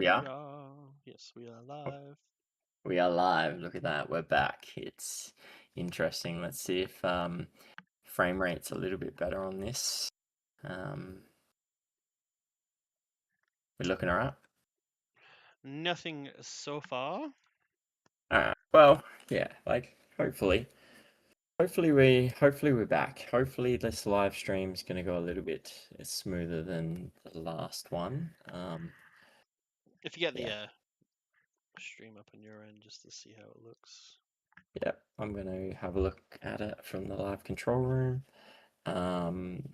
We are? Yes, we are live. We are live. Look at that. We're back. It's interesting. Let's see if frame rate's a little bit better on this. We're looking alright. Nothing so far. Alright. Well, yeah, like hopefully we're back. Hopefully this live stream's gonna go a little bit smoother than the last one. If you get the Yeah. stream up on your end just to see how it looks. Yeah, I'm gonna have a look at it from the live control room.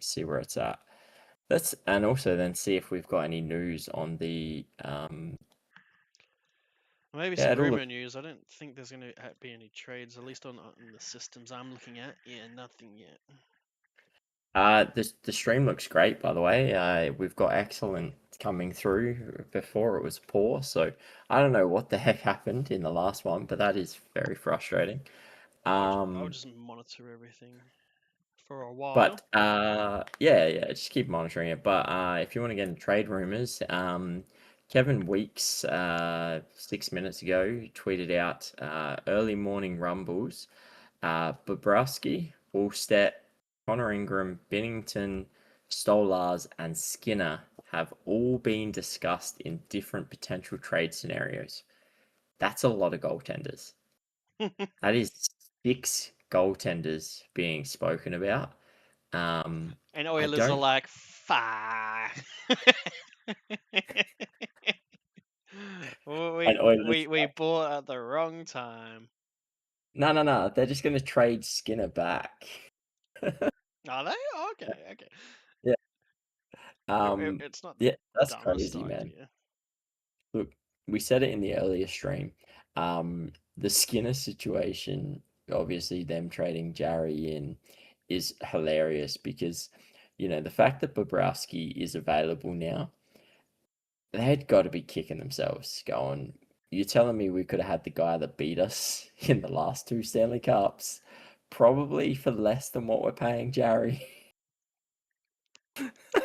See where it's at. And also then see if we've got any news on the Maybe yeah, some it'll look rumor news. I don't think there's going to be any trades, at least on the systems I'm looking at. Yeah, nothing yet. the stream looks great, by the way. We've got excellent coming through. Before it was poor, so I don't know what the heck happened in the last one, but that is very frustrating. I'll Um just monitor everything for a while. But yeah, just keep monitoring it. But if you want to get in trade rumors, Kevin Weeks 6 minutes ago tweeted out early morning rumbles. Bobrovsky, Wallstedt, Connor Ingram, Bennington, Stolars, and Skinner have all been discussed in different potential trade scenarios. That's a lot of goaltenders. That is 6 goaltenders being spoken about. And I Oilers are don't. like, fuck. And Oilers. We bought at the wrong time. No. They're just gonna trade Skinner back. Are they? Oh, okay. Yeah. Um. It's not the Yeah, that's dumbest crazy, man. idea. Look, we said it in the earlier stream. The Skinner situation, obviously them trading Jarry in, is hilarious because, the fact that Bobrovsky is available now, they'd got to be kicking themselves, going, "You're telling me we could have had the guy that beat us in the last two Stanley Cups, probably for less than what we're paying Jarry."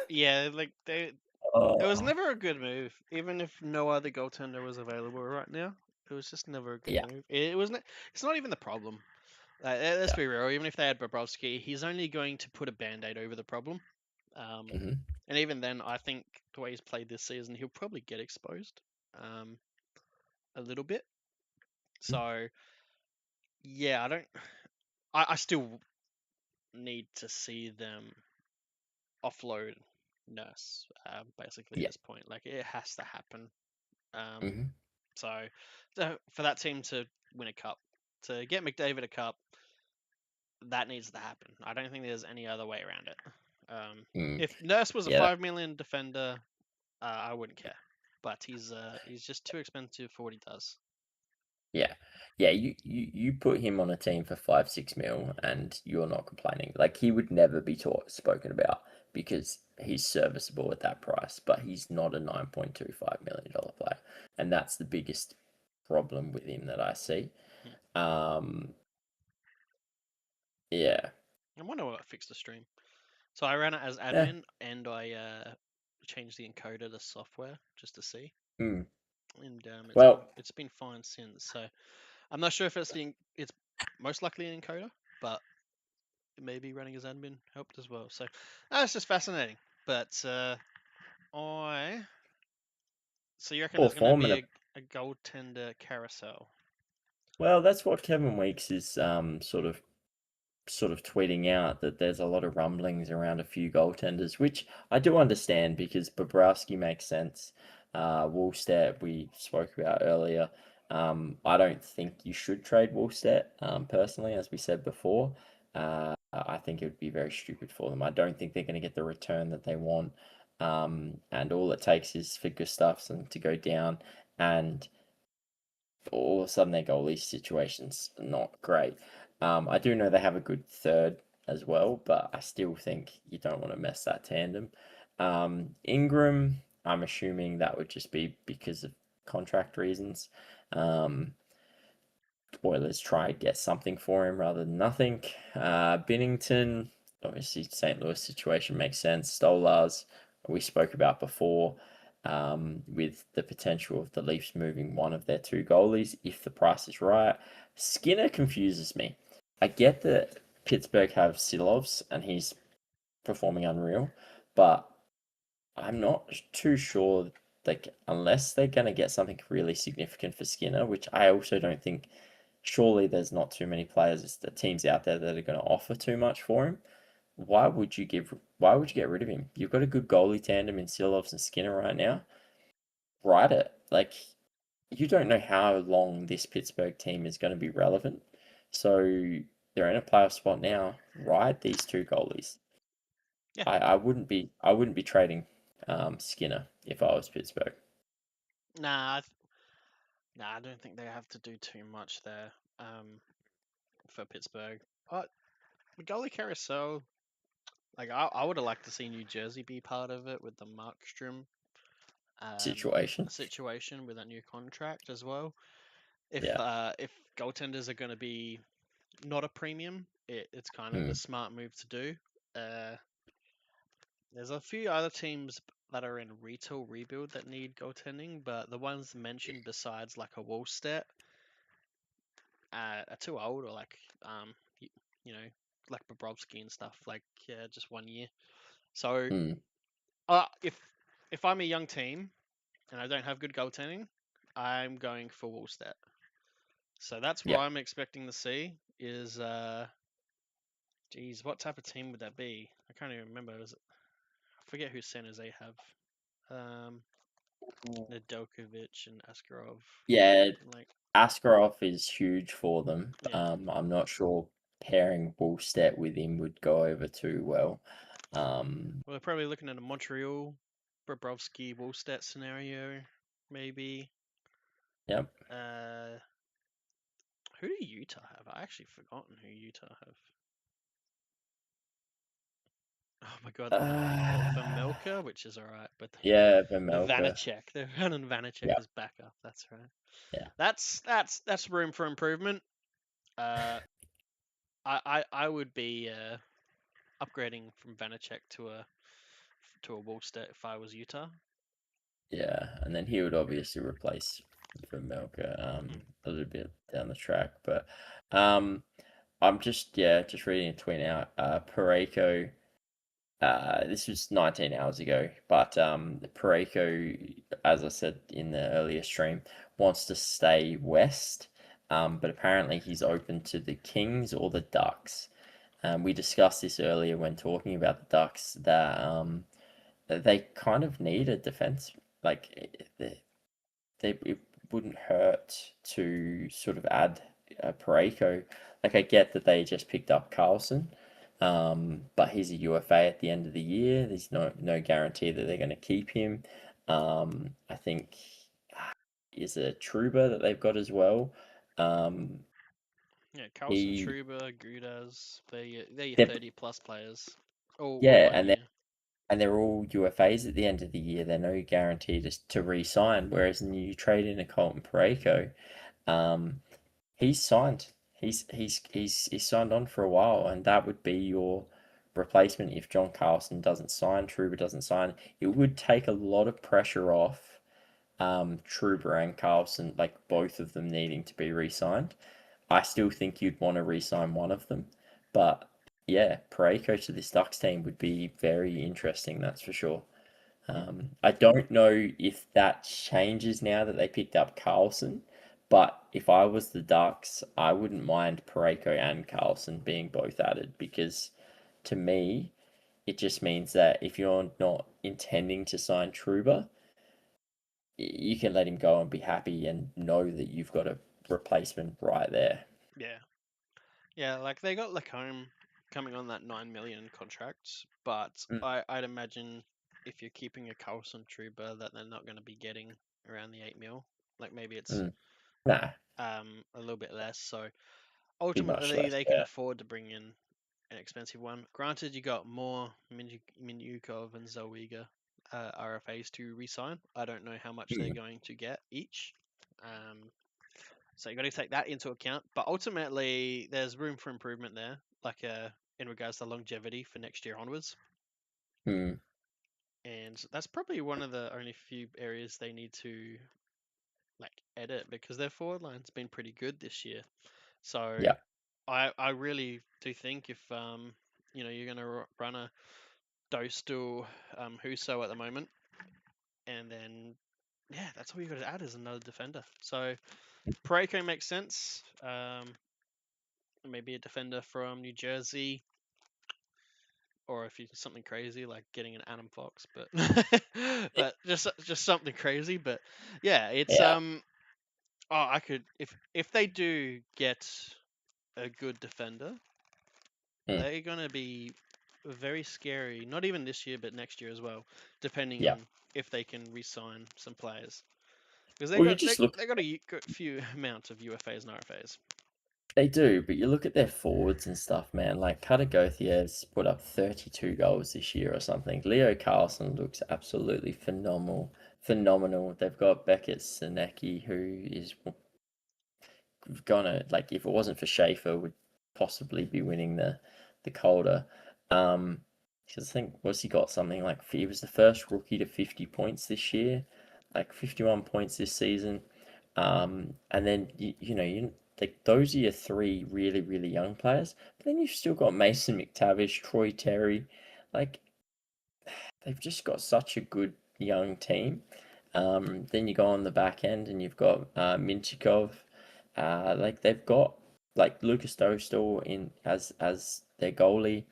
Yeah, like it was Oh, never a good move, even if no other goaltender was available right now. It was just never a good yeah, move. It was not. It's not even the problem. Let's yeah. be real. Even if they had Bobrovsky, he's only going to put a band-aid over the problem. Hmm. And even then, I think the way he's played this season, he'll probably get exposed um, a little bit. So yeah, I don't. I still need to see them offload Nurse. Basically, at Yeah. this point, like it has to happen. Um, Hmm. so for that team to win a cup, to get McDavid a cup, that needs to happen. I don't think there's any other way around it. Mm. If Nurse was a Yeah, 5 million defender, I wouldn't care. But he's just too expensive for what he does. yeah, yeah. You put him on a team for 5-6 mil, and you're not complaining. Like he would never be spoken about because he's serviceable at that price, but he's not a $9.25 million player, and that's the biggest problem with him that I see. Hmm. Um, yeah, I wonder what fixed the stream. So I ran it as yeah. admin and I changed the encoder to software just to see, Mm. and Well, it's been fine since. So I'm not sure if it's most likely an encoder, but maybe running as admin helped as well. So that's just fascinating. But I so you reckon poor there's going to form be and a a goaltender carousel? well, that's what Kevin Weeks is sort of tweeting out that there's a lot of rumblings around a few goaltenders, which I do understand because Bobrovsky makes sense. Wallstedt, we spoke about earlier. I don't think you should trade Wallstedt, personally, as we said before. I think it would be very stupid for them. I don't think they're going to get the return that they want. And all it takes is for Gustafsson to go down, and all of a sudden their goalie situation's not great. I do know they have a good third as well, but I still think you don't want to mess that tandem. Ingram, I'm assuming that would just be because of contract reasons. Um, Oilers try to get something for him rather than nothing. Binnington, obviously St. Louis situation makes sense. Stolars, we spoke about before. with the potential of the Leafs moving one of their two goalies if the price is right. Skinner confuses me. I get that Pittsburgh have Silovs and he's performing unreal, but I'm not too sure. Like, unless they're going to get something really significant for Skinner, which I also don't think. Surely there's not too many players, the teams out there that are going to offer too much for him. Why would you give? Why would you get rid of him? You've got a good goalie tandem in Silovs and Skinner right now. Ride it. Like, you don't know how long this Pittsburgh team is going to be relevant. So they're in a playoff spot now. Ride these two goalies. Yeah. I wouldn't be trading Skinner if I was Pittsburgh. Nah, nah, I don't think they have to do too much there for Pittsburgh. But the goalie carousel, like I would have liked to see New Jersey be part of it with the Markstrom Situation. situation with that new contract as well. Yeah. If goaltenders are going to be not a premium, it's kind of a Mm. smart move to do. Uh, there's a few other teams that are in retail rebuild that need goaltending, but the ones mentioned besides like a Wallstat are too old, or like you, you know, like Bobrovsky and stuff, like just 1 year. So Mm. if I'm a young team and I don't have good goaltending, I'm going for Wallstat. So that's what Yeah. I'm expecting to see. Is geez, what type of team would that be? I can't even remember. I forget who centers they have. Um, Nedeljkovic and Askarov. Yeah. Like, Askarov is huge for them. yeah. I'm not sure pairing Woolstat with him would go over too well. Well, they're probably looking at a Montreal, Bobrovsky, Wolstat scenario, maybe. Yep. Uh, who do Utah have? I actually forgotten who Utah have. Oh my god, they have Uh, Melka, which is alright, but yeah, the Vemelka. Vanacek, they're running Vanacek Yeah, as backup. That's right. yeah, That's room for improvement. Uh, I would be upgrading from Vanacek to a Wolfstat if I was Utah. yeah. And then he would obviously replace Vemelka Mm. a little bit down the track. But um I'm just reading a tweet now. Pareko, this was 19 hours ago, but Pareko, as I said in the earlier stream, wants to stay west, but apparently he's open to the Kings or the Ducks. We discussed this earlier when talking about the Ducks that they kind of need a defense. Like it wouldn't hurt to sort of add Pareko. Like, I get that they just picked up Carlson, but he's a UFA at the end of the year. There's no guarantee that they're going to keep him. I think is a Truba that they've got as well. Um, Yeah, Carlson, he Truba, Gudas, they're your they're 30 plus players, all yeah, 1 year. and they're all UFAs at the end of the year. They're no guarantee to re-sign. Whereas when you trade in a Colton Pareko, um, he's signed. He's signed on for a while, and that would be your replacement if John Carlson doesn't sign, Truba doesn't sign. It would take a lot of pressure off Truba and Carlson, like both of them needing to be re-signed. I still think you'd want to re-sign one of them, but yeah, Pareko to this Ducks team would be very interesting. That's for sure. I don't know if that changes now that they picked up Carlson, but if I was the Ducks, I wouldn't mind Pareko and Carlson being both added because to me, it just means that if you're not intending to sign Truba, you can let him go and be happy and know that you've got a replacement right there. Yeah, yeah, like they got Lacombe coming on that 9 million contract, but Mm, I'd imagine if you're keeping a Carlson Truba that they're not going to be getting around the 8 mil. Like maybe it's mm. Nah, a little bit less. So be much ultimately less. they can Yeah. afford to bring in an expensive one. Granted, you got more Minyukov and Zellweger RFAs to re-sign. I don't know how much they're Mm, going to get each. Um, so you got to take that into account. But ultimately, there's room for improvement there, like in regards to longevity for next year onwards. mm. and that's probably one of the only few areas they need to like edit because their forward line's been pretty good this year. So Yeah. I really do think if you're gonna run a Dostal Huso at the moment, and then yeah, that's all you got to add is another defender. So Pareko makes sense. Maybe a defender from New Jersey, or if you something crazy like getting an Adam Fox, but but just something crazy. But yeah, it's Yeah. oh, I could if they do get a good defender, Mm. they're gonna be very scary. Not even this year, but next year as well, depending Yeah. on if they can re-sign some players because they Well, you got they, just look. they got a good few amounts of UFAs and RFAs. They do, but you look at their forwards and stuff, man. Like Gauthier's put up 32 goals this year or something. Leo Carlson looks absolutely phenomenal. Phenomenal. They've got Beckett Sinecki, who is gonna, like, if it wasn't for Schaefer, would possibly be winning the Calder. Because I think was he got something like he was the first rookie to 50 points this year, like 51 points this season. And then you like those are your three really young players. But then you've still got Mason McTavish, Troy Terry, like they've just got such a good young team. Then you go on the back end and you've got Minchikov. Like they've got like Lucas Dostal in as their goalie.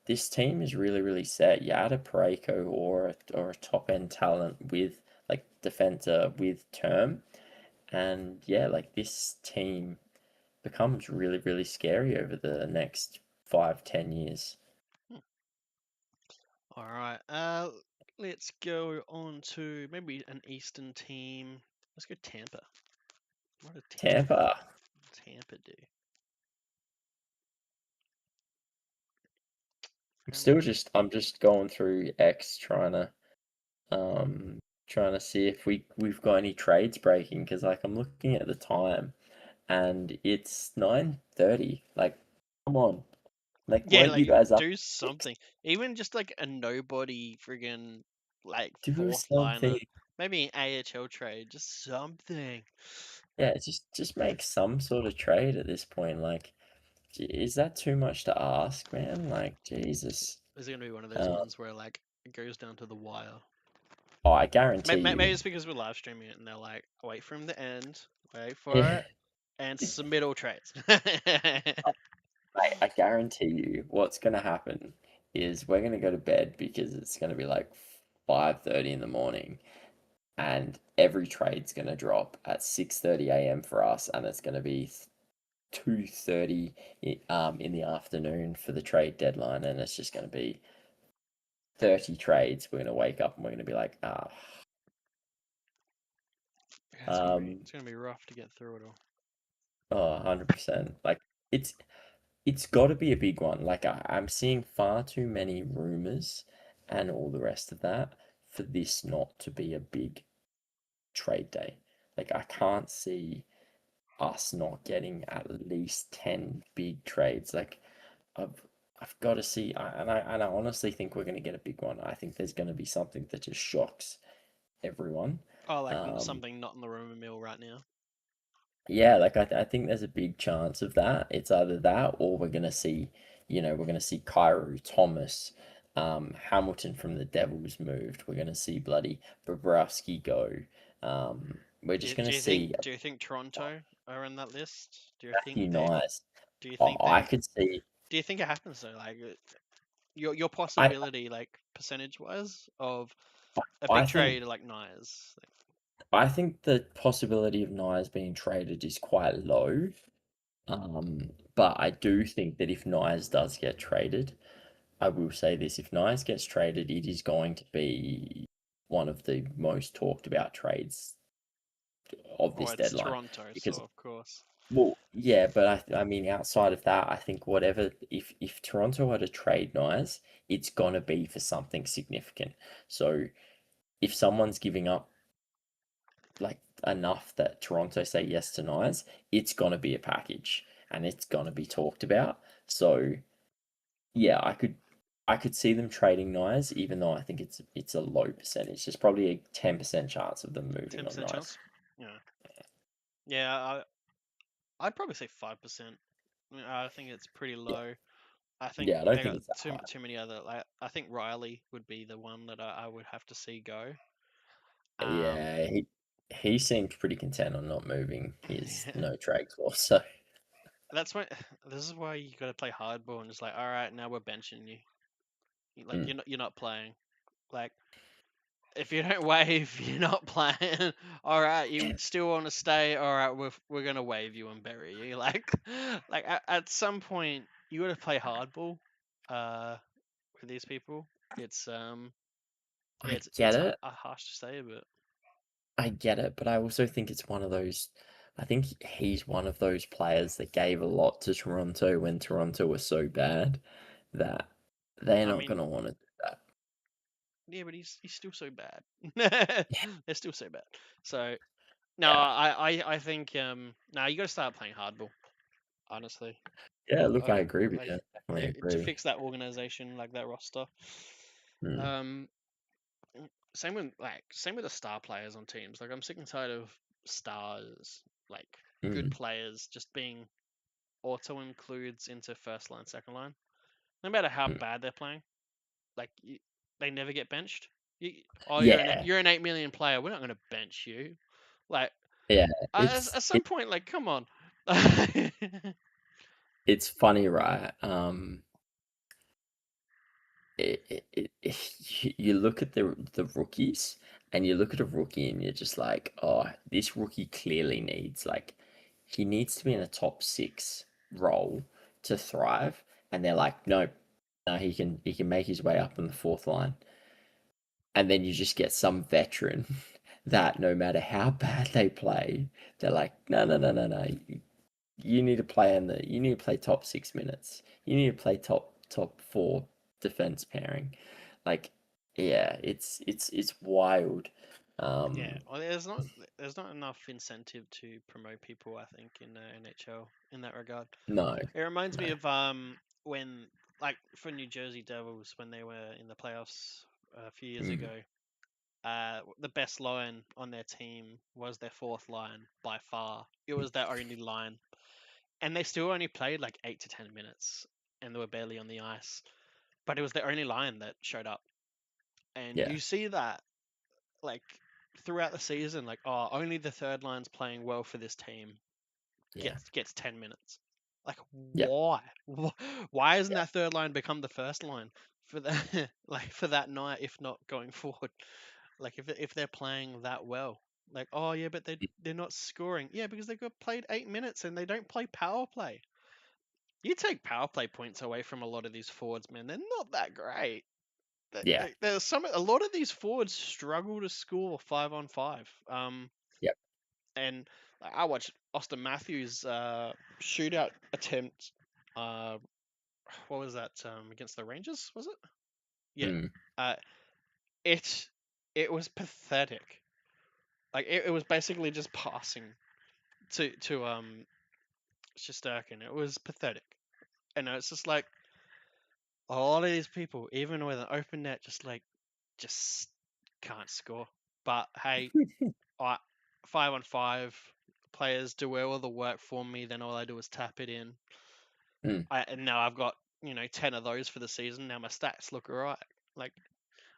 This team is really set. You add a Pareko or a top end talent with like defender with term, and yeah, like this team becomes really scary over the next 5-10 years. Hmm. All right. Let's go on to maybe an Eastern team. Let's go Tampa. What did Tampa. Tampa do? I'm Premier still League. I'm just going through X trying to see if we've got any trades breaking because like I'm looking at the time and it's 9:30. Like, come on. Like, Yeah, weren't you like guys up do at 6? something. Even just like a nobody friggin' like Do fourth something. liner. Maybe an AHL trade. Just something. Yeah, just make some sort of trade at this point. Like, is that too much to ask, man? Like, Jesus. Is it gonna be one of those Uh, ones where like it goes down to the wire? oh, I guarantee Maybe you. it's because we're live streaming it and they're like, wait for him to end, wait for Yeah, it, and submit all trades. I guarantee you what's gonna happen is we're gonna go to bed because it's gonna be like 5:30 in the morning and every trade's gonna drop at 6:30 a.m. for us and it's gonna be 2:30 in the afternoon for the trade deadline and it's just gonna be 30 trades. We're gonna wake up and we're gonna be like, Yeah, um, it's gonna be rough to get through it all. oh, 100%. Like it's it's got to be a big one. Like I'm seeing far too many rumors and all the rest of that for this not to be a big trade day. Like I can't see us not getting at least 10 big trades. Like I've I've got to see, and I honestly think we're going to get a big one. I think there's going to be something that just shocks everyone. Oh, like Um, something not in the rumor mill right now. Yeah, like I think there's a big chance of that. It's either that or we're gonna see Kyrou, Thomas, Hamilton from the Devils moved. We're gonna see bloody Bobrovsky go. We're Do just you, gonna do you think see do you think Toronto are in that list? Matthew Nice. Do you think I they could see. do you think it happens though? Like your I possibility, like percentage wise, of a I big think trade like Nyes. Like, I think the possibility of Nyes being traded is quite low. But I do think that if Nyes does get traded, I will say this, if Nice gets traded, it is going to be one of the most talked about trades of oh, this it's deadline. Toronto, so Because, of course. well, yeah, but I mean, outside of that, I think whatever, if Toronto were to trade Nice, it's gonna be for something significant. So if someone's giving up like enough that Toronto say yes to Nice, it's gonna be a package and it's gonna be talked about. So yeah, I could. I could see them trading Nyes, even though I think it's a low percentage. There's probably a 10% chance of them moving on 10% Nyes. chance. Yeah, yeah. I'd probably say 5%. I think it's pretty Yeah, low. I think yeah, I don't they think got it's that high. too many other. Like I think Riley would be the one that I would have to see go. Um, Yeah, he seemed pretty content on not moving his no trade clause. So that's why. This is why you got to play hardball and just like, all right, now we're benching you. Like mm, you're not playing. Like if you don't wave, you're not playing. All right, you still want to stay? All right, we're gonna waive you and bury you. Like at some point, you got to play hardball. Uh, with these people, it's yeah, I get it. harsh to say, but I get it, but I also think it's one of those. I think he's one of those players that gave a lot to Toronto when Toronto was so bad that they're I not mean, gonna want to do that. yeah, but he's still so bad. They're still so bad. So no, Yeah, I think no, you got to start playing hardball. Honestly, yeah. Look, I like agree with like you. Definitely to agree. fix that organization, like that roster. Mm, Um, same with the star players on teams. Like I'm sick and tired of stars, like good mm, players, just being auto includes into first line, second line. No matter how mm. bad they're playing, like they never get benched. Yeah, you're an 8 million player. We're not going to bench you. Like yeah. at some point, like come on. It's funny, right? You look at the rookies, and you look at a rookie, and you're just like, oh, this rookie clearly needs like he needs to be in a top six role to thrive, and they're like, no, no, he can make his way up in the fourth line, and then you just get some veteran that no matter how bad they play, they're like, no, no, no, no, no, you need to play you need to play top 6 minutes. You need to play top four defense pairing. Like, yeah, it's wild. Yeah, Um, well, there's not enough incentive to promote people. I think in the NHL in that regard. no, It reminds me no. of when like for New Jersey Devils when they were in the playoffs a few years Mm, ago. The best line on their team was their fourth line by far. It was their only line, and they still only played like 8 to 10 minutes, and they were barely on the ice. But it was their only line that showed up, and yeah, you see that like throughout the season, like oh, only the third line's playing well for this team yeah, gets 10 minutes. Like yeah, why? Why hasn't yeah, that third line become the first line for the like for that night, if not going forward? Like if they're playing that well, like oh yeah, but they're not scoring. Yeah, because they got played 8 minutes and they don't play power play. You take power play points away from a lot of these forwards, man. They're not that great. yeah, There's a lot of these forwards struggle to score 5 on 5. yeah. And like, I watched Austin Matthews shootout attempt. Uh, what was that against the Rangers? Was it? Yeah. Mm, Uh, it it was pathetic. Like it was basically just passing to Shesterkin. It was pathetic, and it's just like a lot of these people, even with an open net, just can't score. But hey, I 5 on 5 players do all the work for me. Then all I do is tap it in. mm, And now I've got 10 of those for the season. Now my stats look alright. Like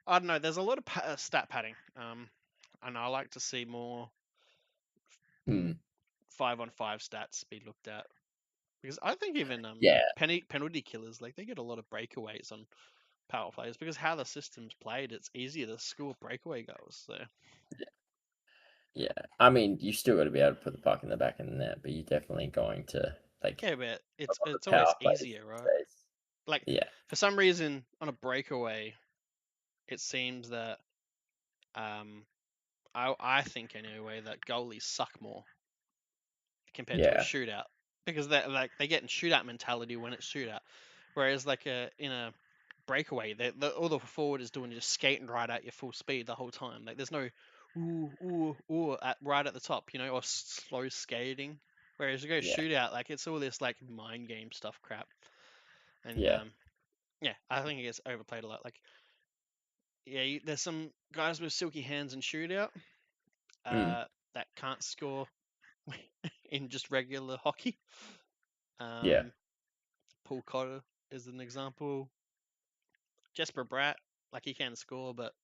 I don't know. There's a lot of stat padding. And I like to see more mm. 5 on 5 stats be looked at because I think even Yeah, penalty killers like they get a lot of breakaways on power plays because how the system's played, it's easier to score breakaway goals. So yeah. I mean, you still got to be able to put the puck in the back of the net, but you're definitely going to like yeah, but a lot of it's always power plays easier, right? these days. Like Yeah, for some reason on a breakaway, it seems that um I think anyway that goalies suck more compared to a yeah, shootout because they get in shootout mentality when it's shootout, whereas like in a breakaway, all the forward is doing is just skating right at your full speed the whole time. Like there's no ooh right at the top, or slow skating. Whereas you go yeah, shootout, like it's all this like mind game stuff crap, and yeah. Yeah, I think he gets overplayed a lot. Like, yeah, there's some guys with silky hands in shootout Mm, that can't score in just regular hockey. yeah, Um, Paul Cotter is an example. Jesper Bratt, like he can score, but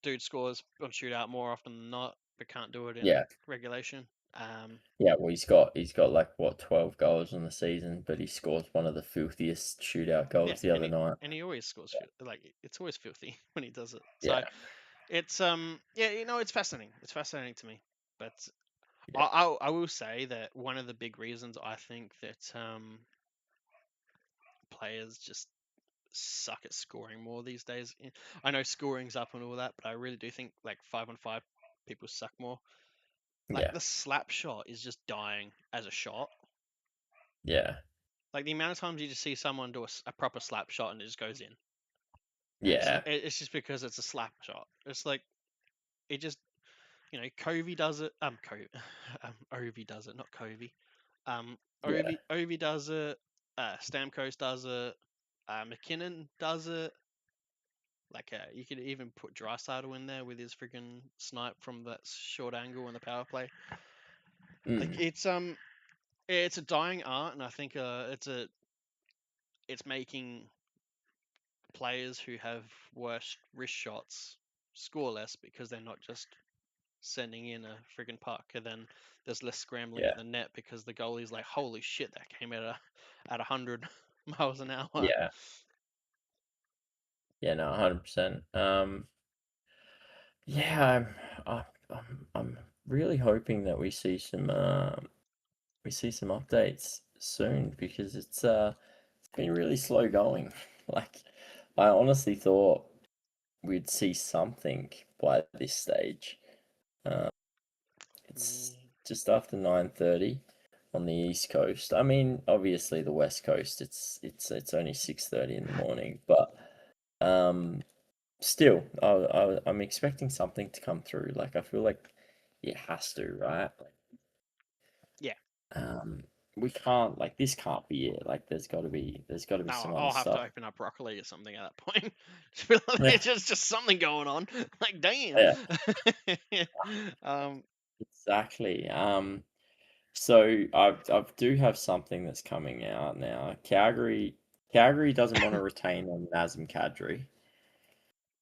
dude scores on shootout more often than not, but can't do it in yeah, regulation. Um, yeah. Well, he's got like what 12 goals on the season, but he scores one of the filthiest shootout yeah, goals the and other he night. and he always scores like it's always filthy when he does it. So Yeah, it's yeah, it's fascinating. It's fascinating to me. But yeah, I will say that one of the big reasons I think that players just suck at scoring more these days. I know scoring's up and all that, but I really do think like 5-on-5 people suck more. Like yeah, the slap shot is just dying as a shot. yeah, Like the amount of times you just see someone do a proper slap shot and it just goes in, and yeah, it's just because it's a slap shot. It's like it just Covey does it. Covey, Ovi does it, not Covey. yeah. Ovi does it. Stamkos does it. McKinnon does it. Like you could even put Draisaitl in there with his freaking snipe from that short angle on the power play. Like Mm, it's a dying art, and I think it's making players who have worse wrist shots score less because they're not just sending in a friggin' puck, and then there's less scrambling yeah, at the net because the goalie's like, "Holy shit, that came at 100 miles an hour." yeah, yeah. No, 100%. Yeah, I'm really hoping that we see some updates soon because it's been really slow going. Like I honestly thought we'd see something by this stage. Uh, it's Yeah, just after 9:30 on the East Coast. I mean, obviously the West Coast, it's only 6:30 in the morning, but um, still, I'm expecting something to come through. Like I feel like it has to, right? Like, yeah. um, we can't like this can't be it. Like there's got to be No, some other I'll have to stuff. open up broccoli or something at that point. Just be like, Yeah, there's just something going on. Like, damn. yeah, um, exactly. So I do have something that's coming out now. Calgary doesn't want to retain on Nazem Kadri.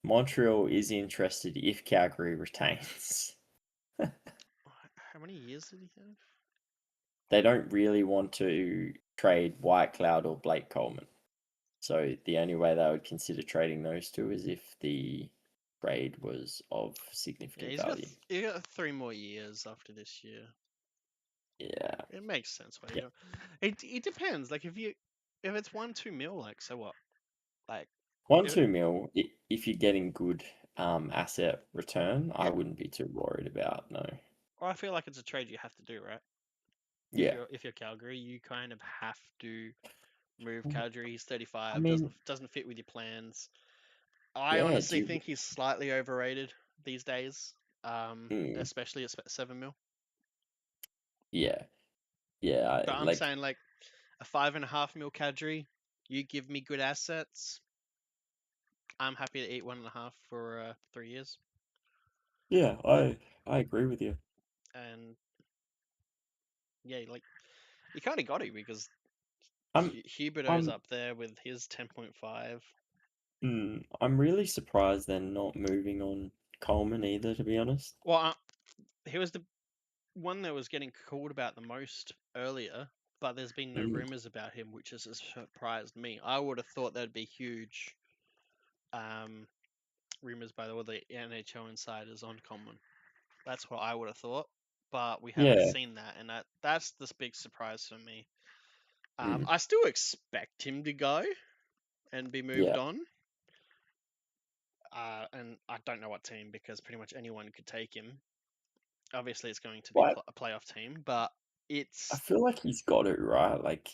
Montreal is interested if Calgary retains. how many years did he have? They don't really want to trade White Cloud or Blake Coleman. So the only way they would consider trading those two is if the trade was of Yeah, significant value. he got 3 more years after this year. Yeah. It makes sense why you Yeah. don't. It depends. Like if it's 1-2 mil, like so what? Like One, if, 2 mil, if you're getting good asset return, I yeah, wouldn't be too worried about, no. or I feel like it's a trade you have to do, right? Yeah. If you're Calgary, you kind of have to move Well, Kadri. He's I 35, mean, doesn't fit with your plans. I yeah, honestly think he's slightly overrated these days, mm, especially at 7 mil. yeah, yeah, But I'm like, saying like a 5.5 mil Kadri, you give me good assets, I'm happy to eat 1.5 for 3 years. yeah, Like, I agree with you. and yeah, like you kind of got to because I'm, Huberto's I'm, up there with his 10.5. I'm really surprised they're not moving on Coleman either, to be honest. Well, he was the one that was getting called about the most earlier, but there's been no Mm, rumors about him, which has surprised me. I would have thought there'd be huge um, rumors by all the NHL insiders on Coleman. That's what I would have thought, but we haven't yeah, seen that, and that's the big surprise for me. mm, I still expect him to go and be moved yeah. on. And I don't know what team because pretty much anyone could take him. Obviously, it's going to be But a playoff team, but I it's feel like he's got it right. Like,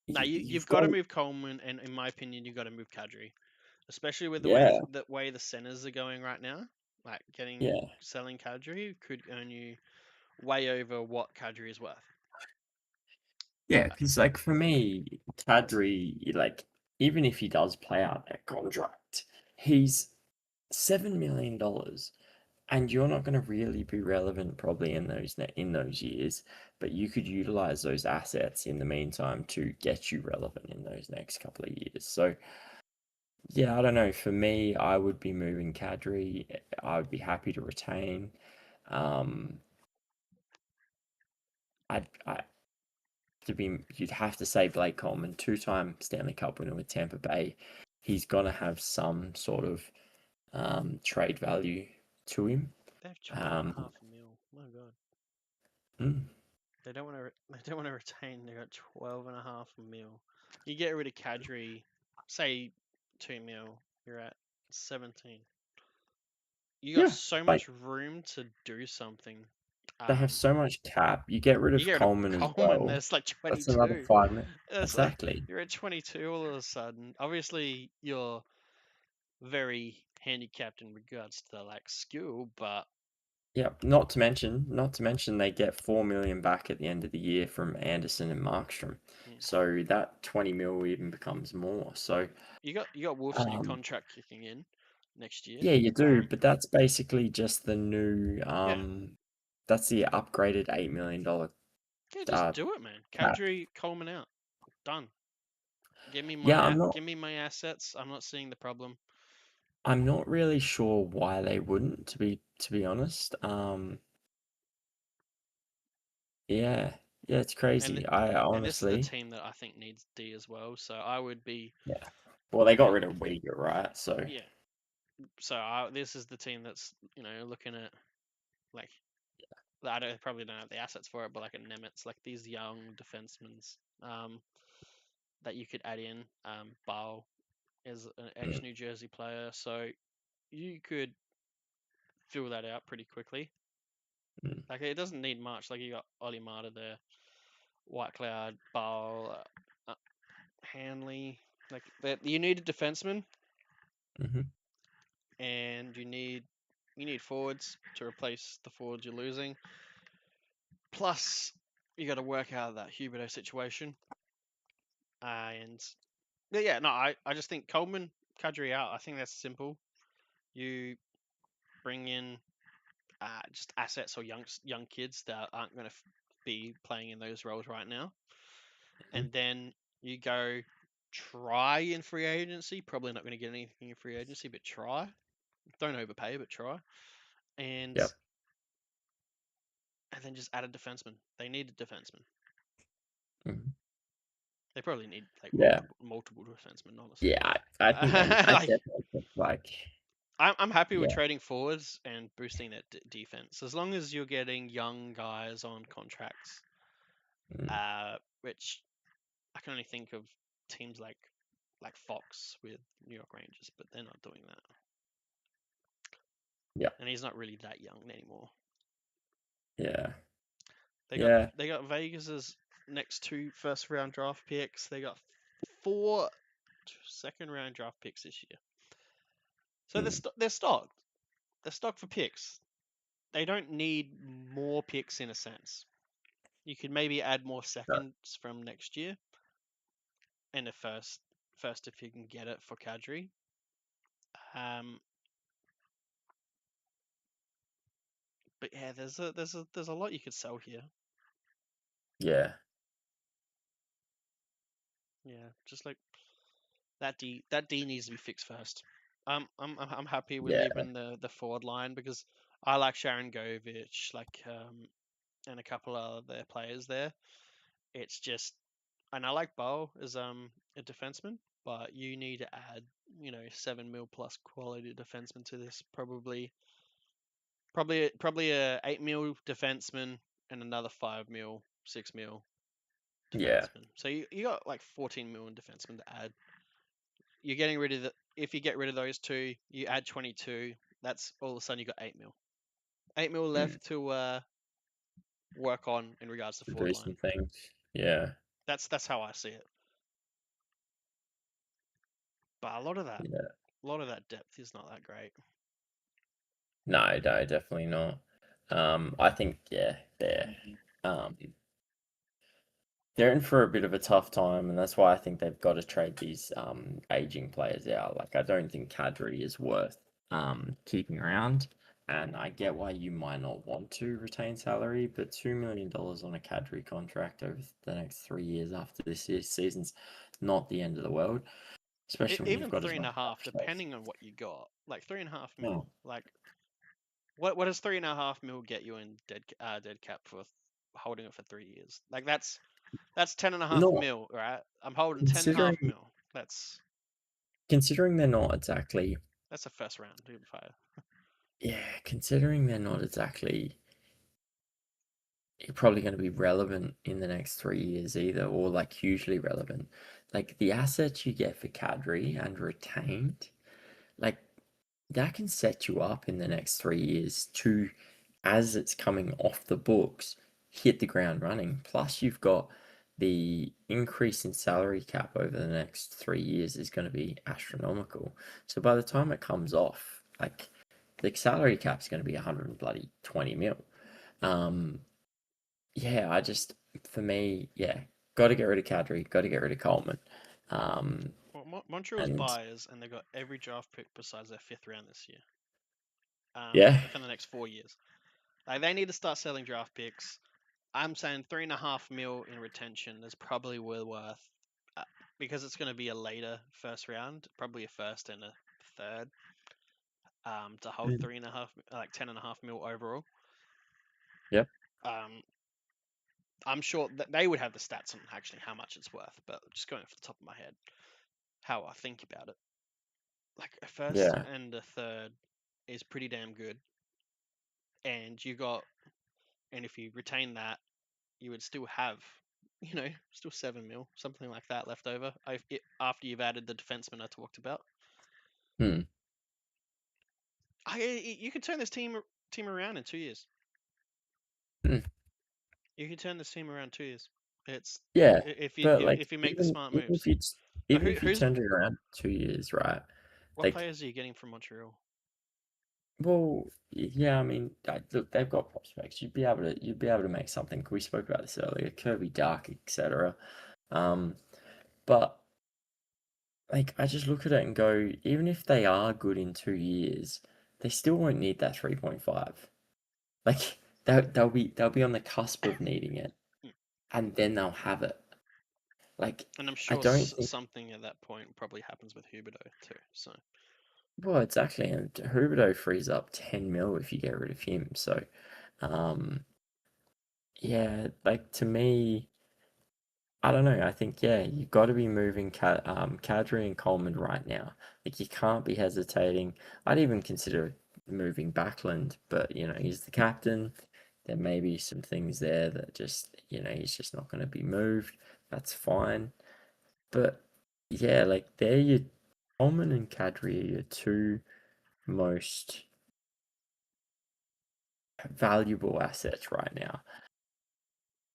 no. You've you've got got to to, move Coleman, and in my opinion, you've got to move Kadri, especially with yeah, the way the centers are going right now. Like yeah, selling Kadri could earn you way over what Kadri is worth. yeah. Because like for me, Kadri, like even if he does play out that contract, he's $7 million, and you're not going to really be relevant probably in those years. But you could utilize those assets in the meantime to get you relevant in those next couple of years. So yeah, I don't know. For me, I would be moving Kadri. I would be happy to retain. Um, I you'd have to say Blake Coleman, two-time Stanley Cup winner with Tampa Bay. He's gonna have some sort of trade value to him. They have 12 and a Um, half mil. My God. mm, They don't want to. They don't want to retain. They got 12 and a half mil. You get rid of Kadri, say 2 mil. You're at 17. You got yeah, so like much room to do something. they have Um, so much cap. You get rid you of get rid of Coleman as Coleman. well. There's like That's another 22. 5 minutes. It's like Exactly. you're at 22 all of a sudden. Obviously, you're very handicapped in regards to like skill, but Yeah, not to mention they get 4 million back at the end of the year from Anderson and Markstrom. mm, So that 20 mil even becomes more. So you got Wolf's new um contract kicking in next year. yeah, you do, but that's basically just the new Yeah, that's the upgraded $8 million yeah, just uh do it, man. cap. Kadri Coleman out, done. Yeah, Give me my assets. I'm not seeing the problem. I'm not really sure why they wouldn't, to be honest. Yeah, yeah, it's And th- crazy. I and this is the honestly, team that I think needs D as well. So I would be, yeah. Well, they you got know, rid of Uyghur, right? So yeah. So this is the team that's looking at like I don't probably don't have the assets for it, but like a Nemitz, like these young defensemen that you could add in. Bale is an ex mm, New Jersey player, so you could fill that out pretty quickly. mm, Like it doesn't need much. Like you got Ollie Marta there, White Cloud, Bale, Hanley. Like that, you need a defenseman, mhm, and you need forwards to replace the forwards you're losing. Plus, you got to work out that Huberto situation. And yeah, no, I just think Coleman, Kadri out. I think that's simple. You bring in just assets or young kids that aren't going to be playing in those roles right now, mhm. and then you go try in free agency. Probably not going to get anything in free agency, but try. Don't overpay, but try. And Yep. and then just add a defenseman. They need a defenseman. Mhm. They probably need like Yeah. multiple defensemen, honestly. Yeah, I think I Like definitely think like I'm happy with yeah. trading forwards and boosting that defense as long as you're getting young guys on contracts. Mm, Which I can only think of teams like Fox with New York Rangers, but they're not doing that. yeah. And he's not really that young anymore. Yeah. They got Yeah. they got Vegas's next two first round draft picks. They got four second round draft picks this year. So Mm, they're stocked. They're stocked for picks. They don't need more picks in a sense. You could maybe add more no, seconds from next year and a first if you can get it for Kadri. Um, but yeah, there's a lot you could sell here. yeah. Yeah, just like that D needs to be fixed first. I'm happy with Yeah. even the forward line because I like Sharon Govich, and a couple of their players there. It's just, and I like Bo as a defenseman, but you need to add 7 mil plus quality defenseman to this. Probably a 8 mil defenseman and another 5 mil, 6 mil Yeah. defenseman. So you got like 14 mil in defenseman to add. You're getting rid of if you get rid of those two, you add 22. That's all of a sudden you got 8 mil. 8 mil Mm, left to work on in regards to to forward do line. some things. Yeah. That's how I see it. But Yeah. a lot of that depth is not that great. No, no, definitely not. I think yeah, they're um they're in for a bit of a tough time, and that's why I think they've got to trade these aging players out. Like I don't think Kadri is worth keeping around, and I get why you might not want to retain salary, but $2 million on a Kadri contract over the next 3 years after this year's season's not the end of the world, especially when you've Even got as three and much a half, cap space. depending on what you got, like 3.5 mil. Oh, Like, what does 3.5 mil get you in dead cap for holding it for 3 years? Like that's 10.5 not mil, right? I'm holding ten and a half considering mil. considering they're not exactly That's a first round even fire. considering they're not exactly probably going to be relevant in the next 3 years either, or like hugely relevant. Like the assets you get for Cadre and retained, like that can set you up in the next 3 years to, as it's coming off the books, hit the ground running. Plus, you've got the increase in salary cap over the next 3 years is going to be astronomical. So by the time it comes off, like the salary cap is going to be 120 mil. Um, yeah, for me, yeah, got to get rid of Kadri, got to get rid of Coleman. Um, Well, Montreal's and buyers, and they've got every draft pick besides their fifth round this year. yeah, For the next 4 years, like they need to start selling draft picks. I'm saying 3.5 mil in retention is probably well worth, uh, because it's going to be a later first round, probably a first and a third. To hold mm, 3.5, like 10.5 mil overall. yep, Um, I'm sure that they would have the stats on actually how much it's worth, but just going off the top of my head, how I think about it, like a first yeah, and a third is pretty damn good, and and if you retain that, you would still have, still 7 mil, something like that left over. After you've added the defenseman I talked about, hmm, you can turn this team around in 2 years. hmm, You can turn this team around 2 years. It's yeah. if you But like if you make the smart even if moves. you Like even if you who's turned it around 2 years, right? what Like, players are you getting from Montreal? well, yeah. I mean, look, they've got prospects. You'd be able to make something. We spoke about this earlier. Kirby Dark, etc. Um, but like I just look at it and go, even if they are good in 2 years, they still won't need that 3.5. Like they'll be on the cusp of needing it, Mm. and then they'll have it. Like And I'm I sure don't think. something at that point probably happens with Huberto too. So Well, exactly, and Huberto frees up 10 mil if you get rid of him. So, um, yeah, like to me, I don't know. I think yeah, you've got to be moving Kadri and Coleman right now. Like you can't be hesitating. I'd even consider moving Backlund, but he's the captain. There may be some things there that just he's just not going to be moved. That's fine. But yeah, like they're your Coleman and Kadri are your two most valuable assets right now.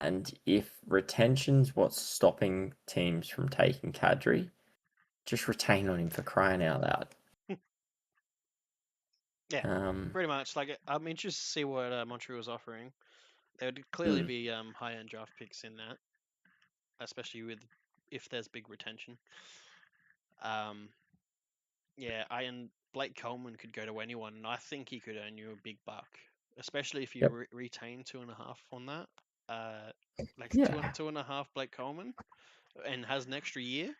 And if retention's what's stopping teams from taking Kadri, just retain on him for crying out loud. yeah, Um, pretty much. Like I'm interested to see what Montreal's offering. There would clearly mm, be high end draft picks in that, especially with if there's big retention. Um, yeah, and Blake Coleman could go to anyone, and I think he could earn you a big buck, especially if you yep. retain 2.5 on that. Like Yeah. two and a half Blake Coleman, and has an extra year.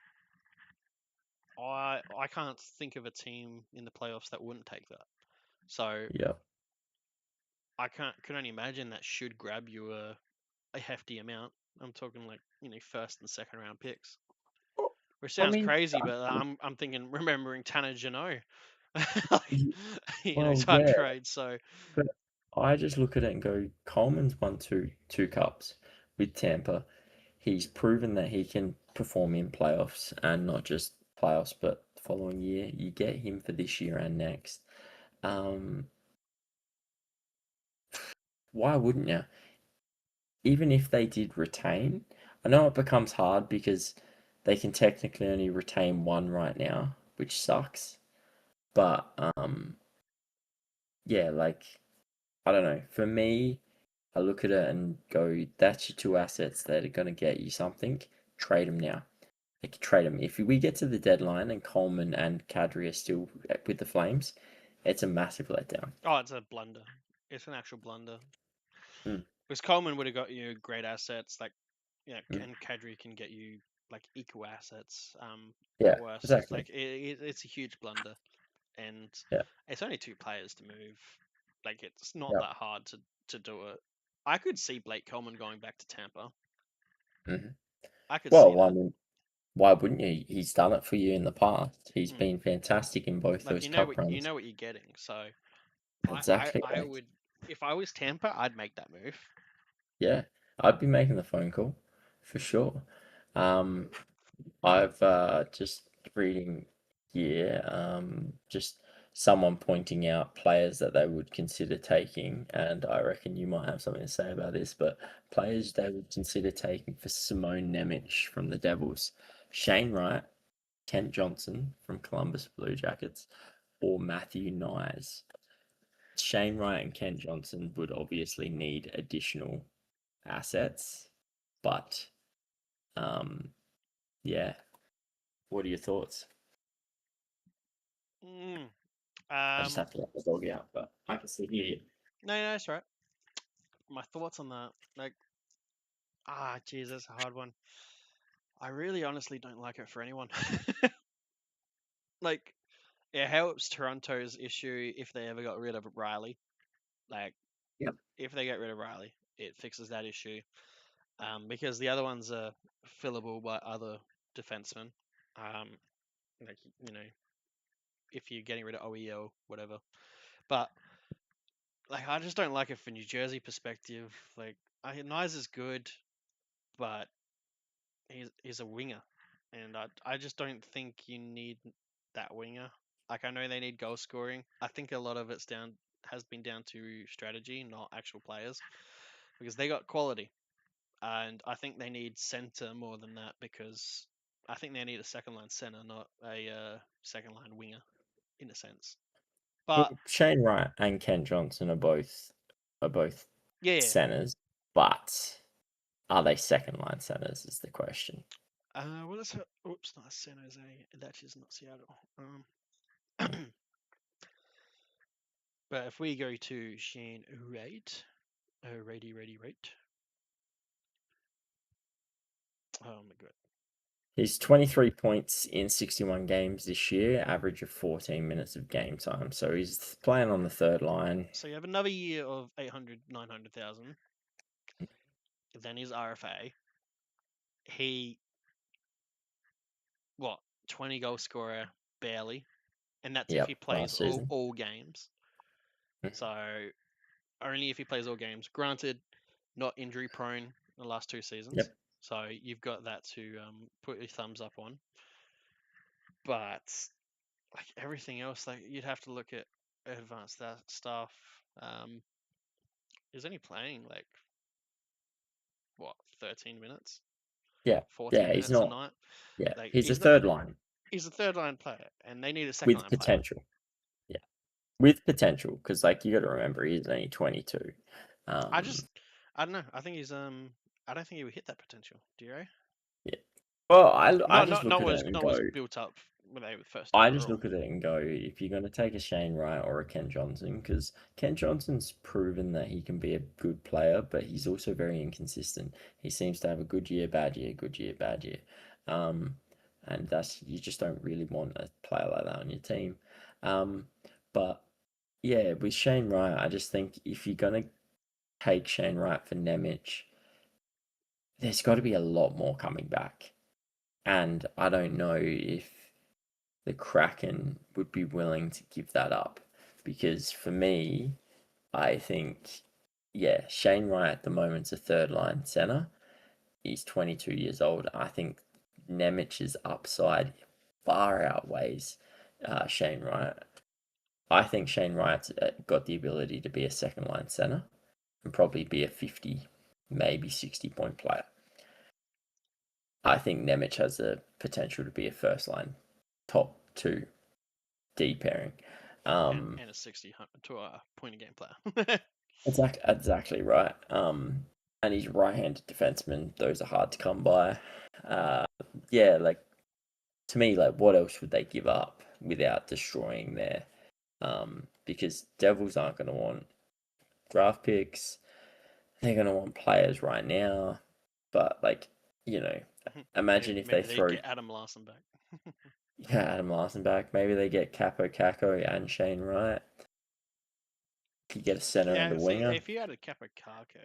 I can't think of a team in the playoffs that wouldn't take that. So Yep. I can only imagine that should grab you a hefty amount. I'm talking like first and second round picks, Well, which I sounds mean, crazy, but I'm thinking remembering Tanner Janot, like, y- well, type yeah, trade. So but I just look at it and go, Coleman's won two cups with Tampa. He's proven that he can perform in playoffs and not just playoffs, but the following year. You get him for this year and next. Um, why wouldn't you? Even if they did retain, I know it becomes hard because they can technically only retain one right now, which sucks. But yeah, like I don't know. For me, I look at it and go, that's your two assets that are going to get you something. Trade them now. They can trade them. If we get to the deadline and Coleman and Kadri are still with the Flames, it's a massive letdown. Oh, it's a blunder. It's an actual blunder. Mm, Because Coleman would have got you great assets, like mm. and Kadri can get you like equal assets. Yeah, At worst, exactly. like it's a huge blunder, and Yeah, it's only two players to move. Like it's not yeah. that hard to do it. I could see Blake Coleman going back to Tampa. Hmm. I could see Well, I that. mean, why wouldn't you? He's done it for you in the past. He's Mm. been fantastic in both Like those cup you runs. know what you're getting. So Exactly I right. would, if I was Tampa, I'd make that move. Yeah, I'd be making the phone call for sure. Um, I've just reading here, just someone pointing out players that they would consider taking, and I reckon you might have something to say about this, but players they would consider taking for Simone Nemec from the Devils, Shane Wright, Kent Johnson from Columbus Blue Jackets, or Matthew Nyes. Shane Wright and Kent Johnson would obviously need additional assets, but um, yeah. What are your thoughts? Mm. I just have to let the dog out, but I can still hear you. No, that's right. My thoughts on that, like, geez, that's a hard one. I really honestly don't like it for anyone. Like, it helps Toronto's issue if they ever got rid of Riley. Like, Yep. if they get rid of Riley, it fixes that issue. Because the other ones are fillable by other defensemen. Um, like if you're getting rid of OEL, whatever. But like, I just don't like it for New Jersey perspective. Like, Nyes is good, but he's a winger, and I just don't think you need that winger. Like, I know they need goal scoring. I think a lot of it's down has been down to strategy, not actual players, because they got quality, and I think they need center more than that because I think they need a second line center, not a second line winger, in a sense. But Well, Shane Wright and Kent Johnson are both yeah, centers, but are they second line centers is the question. well, let's. Oops, not San Jose. That is not Seattle. Mm. But if we go to Shane Wright, right. Oh my god. He's 23 points in 61 games this year, average of 14 minutes of game time. So he's playing on the third line. So you have another year of 800, 900,000. Then his RFA. He, what, 20 goal scorer, barely. And that's if he Yep, plays last season. all games. Mm. So only if he plays all games. Granted, not injury prone the last two seasons. Yep. So you've got that to put your thumbs up on. But like everything else, like you'd have to look at advanced that stuff. Is only playing like what 13 minutes, Yeah. 14 Yeah, he's minutes a not. night. Yeah, Like he's a third line he's a third line player, and they need a second with line player. potential. Yeah, with potential, because like you got to remember he's only 22. I Um, just I don't know. I think he's I don't think he would hit that potential. Do you? yeah. Well, I just look Not at was it and not go, was built up when they were first I just overall. look at it and go, if you're going to take a Shane Wright or a Ken Johnson, because Ken Johnson's proven that he can be a good player, but he's also very inconsistent. He seems to have a good year, bad year, good year, bad year. Um, and that's you just don't really want a player like that on your team. Um, but yeah, with Shane Wright, I just think if you're gonna take Shane Wright for Nemec, there's got to be a lot more coming back. And I don't know if the Kraken would be willing to give that up. Because for me, I think, yeah, Shane Wright at the moment's a third line center. He's 22 years old. I think Nemec's upside far outweighs Shane Wright. I think Shane Wright's got the ability to be a second line center and probably be a 50, maybe 60 point player. I think Nemec has the potential to be a first line top two D pairing. And Um, and a 60 to a point a game player. Exactly right. And he's right-handed defenseman. Those are hard to come by. Uh, yeah, like to me, like what else would they give up without destroying their? Because Devils aren't going to want draft picks. They're going to want players right now. But like, you know, imagine if they Maybe they throw get Adam Larson back. yeah, Adam Larson back. Maybe they get Capo Caco and Shane Wright. You get a center and Yeah, a see, winger. if you added Capricaco,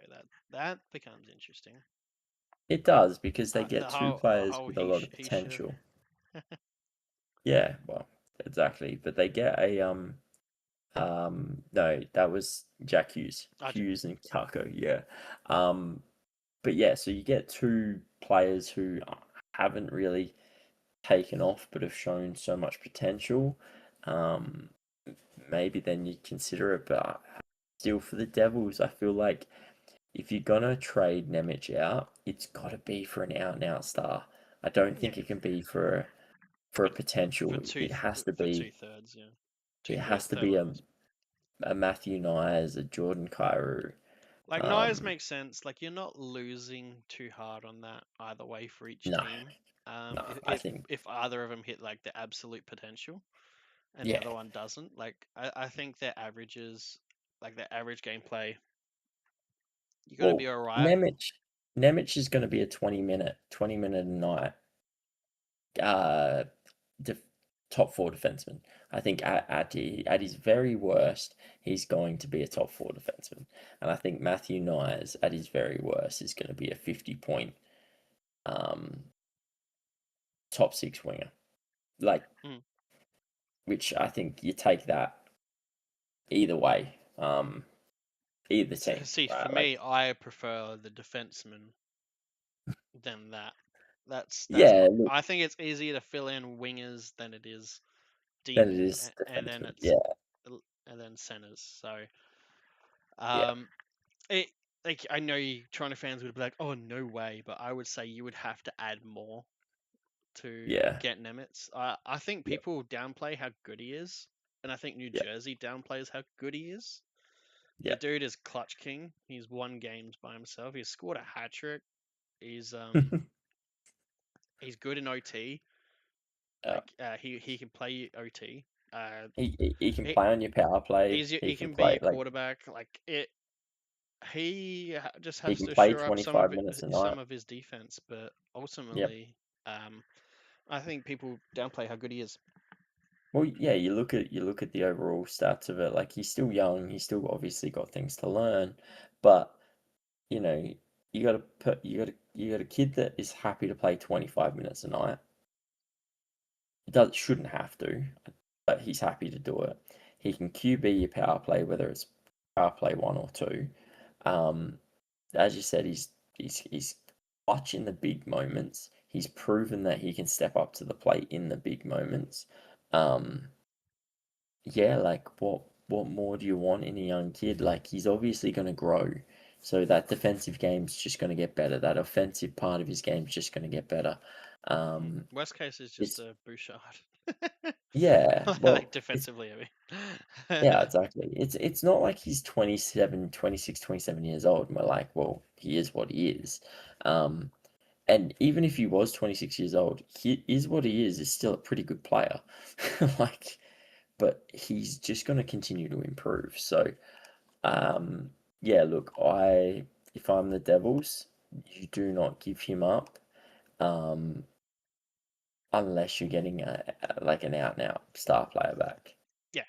that becomes interesting. It does because they The get two players whole with a lot of he should. potential. Yeah, well, exactly. But they get a no, that was Jack Hughes. Jack Hughes Hughes. and Kako, yeah. Um but yeah, so you get two players who haven't really taken off but have shown so much potential. Um maybe then you consider it, but still for the Devils, I feel like if you're gonna trade Nemec out, it's gotta be for an out and out star. I don't Yeah, think it can be for a potential. for 2/3, yeah, It third has to third be liners. a Matthew Nyes, a Jordan Cairo. Like Nyers Um, makes sense. Like you're not losing too hard on that either way for each no, team. no, If I think if either of them hit like the absolute potential and the yeah. other one doesn't, like I think their averages, like their average gameplay, you got to be Well, all right. Nemec is going to be a 20 minute a night uh def top four defenseman. I think at his very worst, he's going to be a top four defenseman. And I think Matthew Nyes at his very worst is going to be a 50 point um top six winger. Like Mm. which I think you take that either way. Either team, See, for right? Like me, I prefer the defenseman than that. That's my. yeah, look, I think it's easier to fill in wingers than it is then deep, it is and then defenseman. it's Yeah, and then centers. So, yeah, um, it like I know you Toronto fans would be like, "Oh, no way," but I would say you would have to add more to yeah, get Nemitz. I think yeah, people downplay how good he is, and I think New yeah, Jersey downplays how good he is. The yeah. dude is clutch king. He's won games by himself. He's scored a hat trick. He's he's good in OT. uh, He can play OT. Uh, he can he, play on your power play. He he can can be play a like quarterback. Like it, just he has can to play shore up 25 minutes a night. some of his defense. But Yep. ultimately, I think people downplay how good he is. Well, yeah, you look at the overall stats of it. Like he's still young. He's still obviously got things to learn, but you know, you got a kid that is happy to play 25 minutes a night. It does shouldn't have to, but he's happy to do it. He can QB your power play, whether it's power play one or two. Um, as you said, he's clutch in the big moments. He's proven that he can step up to the plate in the big moments. Um, yeah, like what more do you want in a young kid? Like he's obviously going to grow. So that defensive game's just going to get better. That offensive part of his game's just going to get better. Um, Worst case is just it's a Bouchard. yeah, Like well, it's defensively, I yeah, mean. exactly. It's not like he's 27, 26, 27 years old and we're like, well, he is what he is. Um, and even if he was 26 years old, he is what he is still a pretty good player. Like, but he's just going to continue to improve. So, um, yeah, look, if I'm the Devils, you do not give him up, um, unless you're getting like an out and out star player back. Yeah,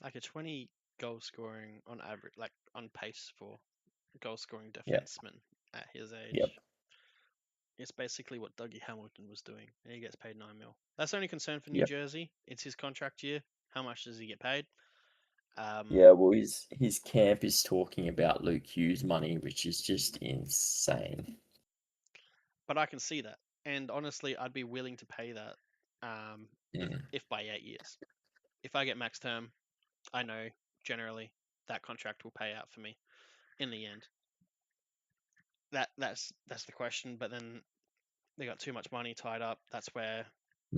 like a 20 goal scoring on average, like on pace for goal scoring Yeah, defenseman at his yep, age. It's basically what Dougie Hamilton was doing, and he gets paid 9 mil. That's the only concern for New yep. Jersey. It's his contract year. How much does he get paid? Um, Yeah, well, his camp is talking about Luke Hughes money, which is just insane. but I can see that, and honestly, I'd be willing to pay that. Mm. If by 8 years, if I get max term, I know generally that contract will pay out for me in the end. That's the question. But then they got too much money tied up. That's where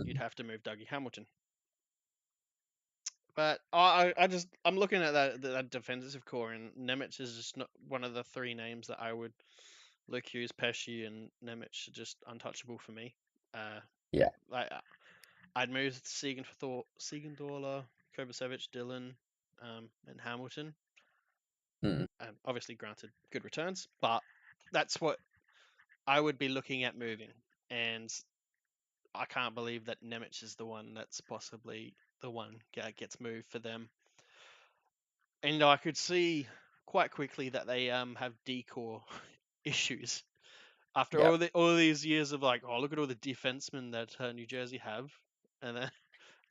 you'd Mm. have to move Dougie Hamilton. But I'm looking at that defensive core, and Nemec is just not one of the three names that I would look. Hughes, Pesci, and Nemec are just untouchable for me. Uh, Yeah. like I'd move Siegenthaler, Kovacevic, Dylan, and Hamilton. Mm. Obviously, granted, good returns, but that's what I would be looking at moving. And I can't believe that Nemec is the one that's possibly the one that gets moved for them. And I could see quite quickly that they have decor issues after Yeah. all these years of like, oh, look at all the defensemen that New Jersey have, and then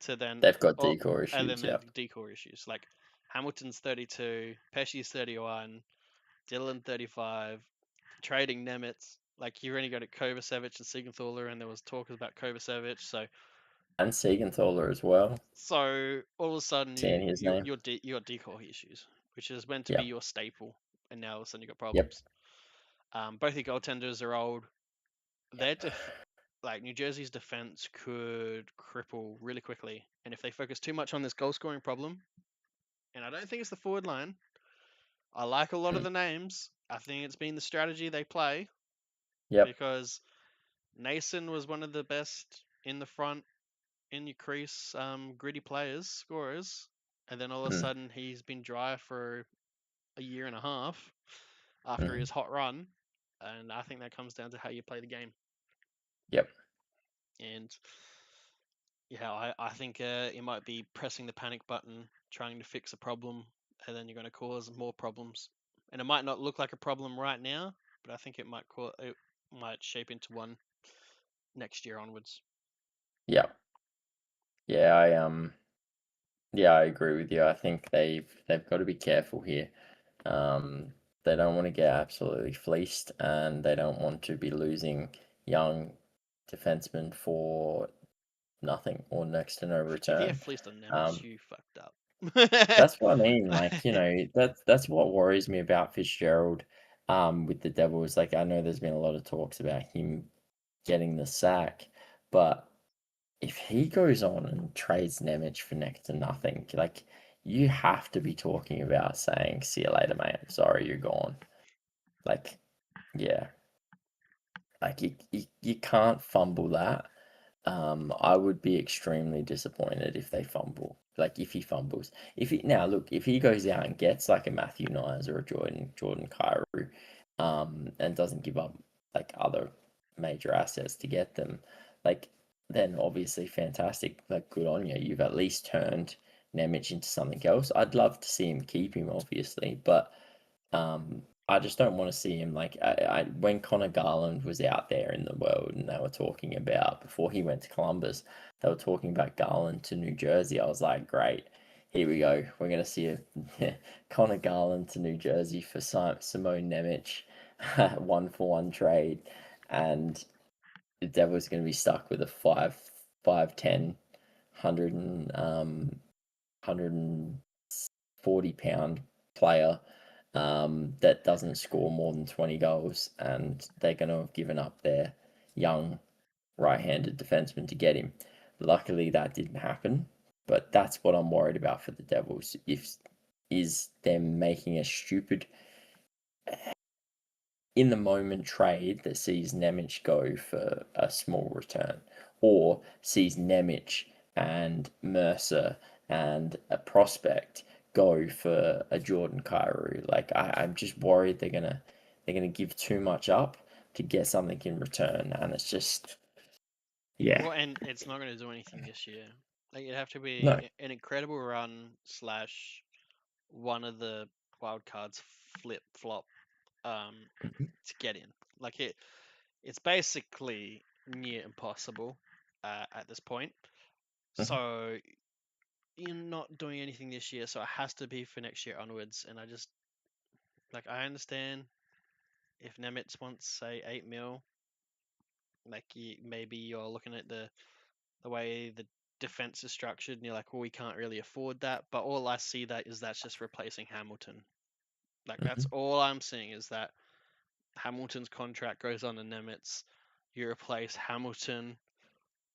to then They've got oh, decor and then issues. they Yeah. have decor issues. Like Hamilton's 32, Pesci's 31, Dylan 35, trading Nemitz. Like you only got at Kovacevic and Siegenthaler, and there was talk about Kovacevic. And Siegenthaler as well. So all of a sudden Seeing his name. you got decor issues, which is meant to be Yeah. your staple, and now all of a sudden you got Yep. problems. Both your goaltenders are old. Their like New Jersey's defense could cripple really quickly, and if they focus too much on this goal scoring problem, and I don't think it's the forward line. I like a lot of Mm. the names. I think it's been the strategy they play Yep. because Nason was one of the best in the front in your crease, gritty players, scorers, and then all of a Mm. sudden he's been dry for a year and a half after Mm. his hot run, and I think that comes down to how you play the game. Yep. And yeah, I think it might be pressing the panic button, trying to fix a problem, and then you're going to cause more problems. And it might not look like a problem right now, but I think it might shape into one next year onwards. Yep. Yeah. Yeah, I agree with you. I think they've got to be careful here. Um, they don't want to get absolutely fleeced, and they don't want to be losing young defensemen for nothing or next to no If you get return. fleeced on Nemec, Um, you fucked up. that's what I mean. Like, that's what worries me about Fitzgerald. With the Devils. Like, I know there's been a lot of talks about him getting the sack, but if he goes on and trades Nemec for next to nothing, like you have to be talking about saying, "See you later, mate. I'm sorry, you're gone." Like, yeah, like you can't fumble that. I would be extremely disappointed if they fumble. Like if he fumbles, if he now look, if he goes out and gets like a Matthew Nyes or a Jordan Kyrou, and doesn't give up like other major assets to get them, like then obviously fantastic. Like good on you. You've at least turned Nemec into something else. I'd love to see him keep him, obviously, but I just don't want to see him like when Connor Garland was out there in the world and they were talking about before he went to Columbus, they were talking about Garland to New Jersey. I was like, great, here we go. We're gonna see a Connor Garland to New Jersey for Simone Nemec, 1-for-1 trade, and the Devils going to be stuck with a 5'10", 140-pound player that doesn't score more than 20 goals, and they're going to have given up their young right-handed defenseman to get him. Luckily, that didn't happen, but that's what I'm worried about for the Devils. If is them making a stupid in the moment trade that sees Nemec go for a small return, or sees Nemec and Mercer and a prospect go for a Jordan Kyrou. Like I'm just worried they're gonna give too much up to get something in return, and it's just yeah, Well, and it's not going to do anything this year. Like it'd have to no, be an incredible run slash one of the wild cards flip flop mhm, to get in. Like it's basically near impossible at this point. mhm, So you're not doing anything this year, so it has to be for next year onwards. And I just like I understand if Nemitz wants say 8 mil, like maybe you're looking at the way the defense is structured, and you're like, well, we can't really afford that. But all I see that is that's just replacing Hamilton. Like that's mhm. all I'm seeing is that Hamilton's contract goes on to Nemitz. You replace Hamilton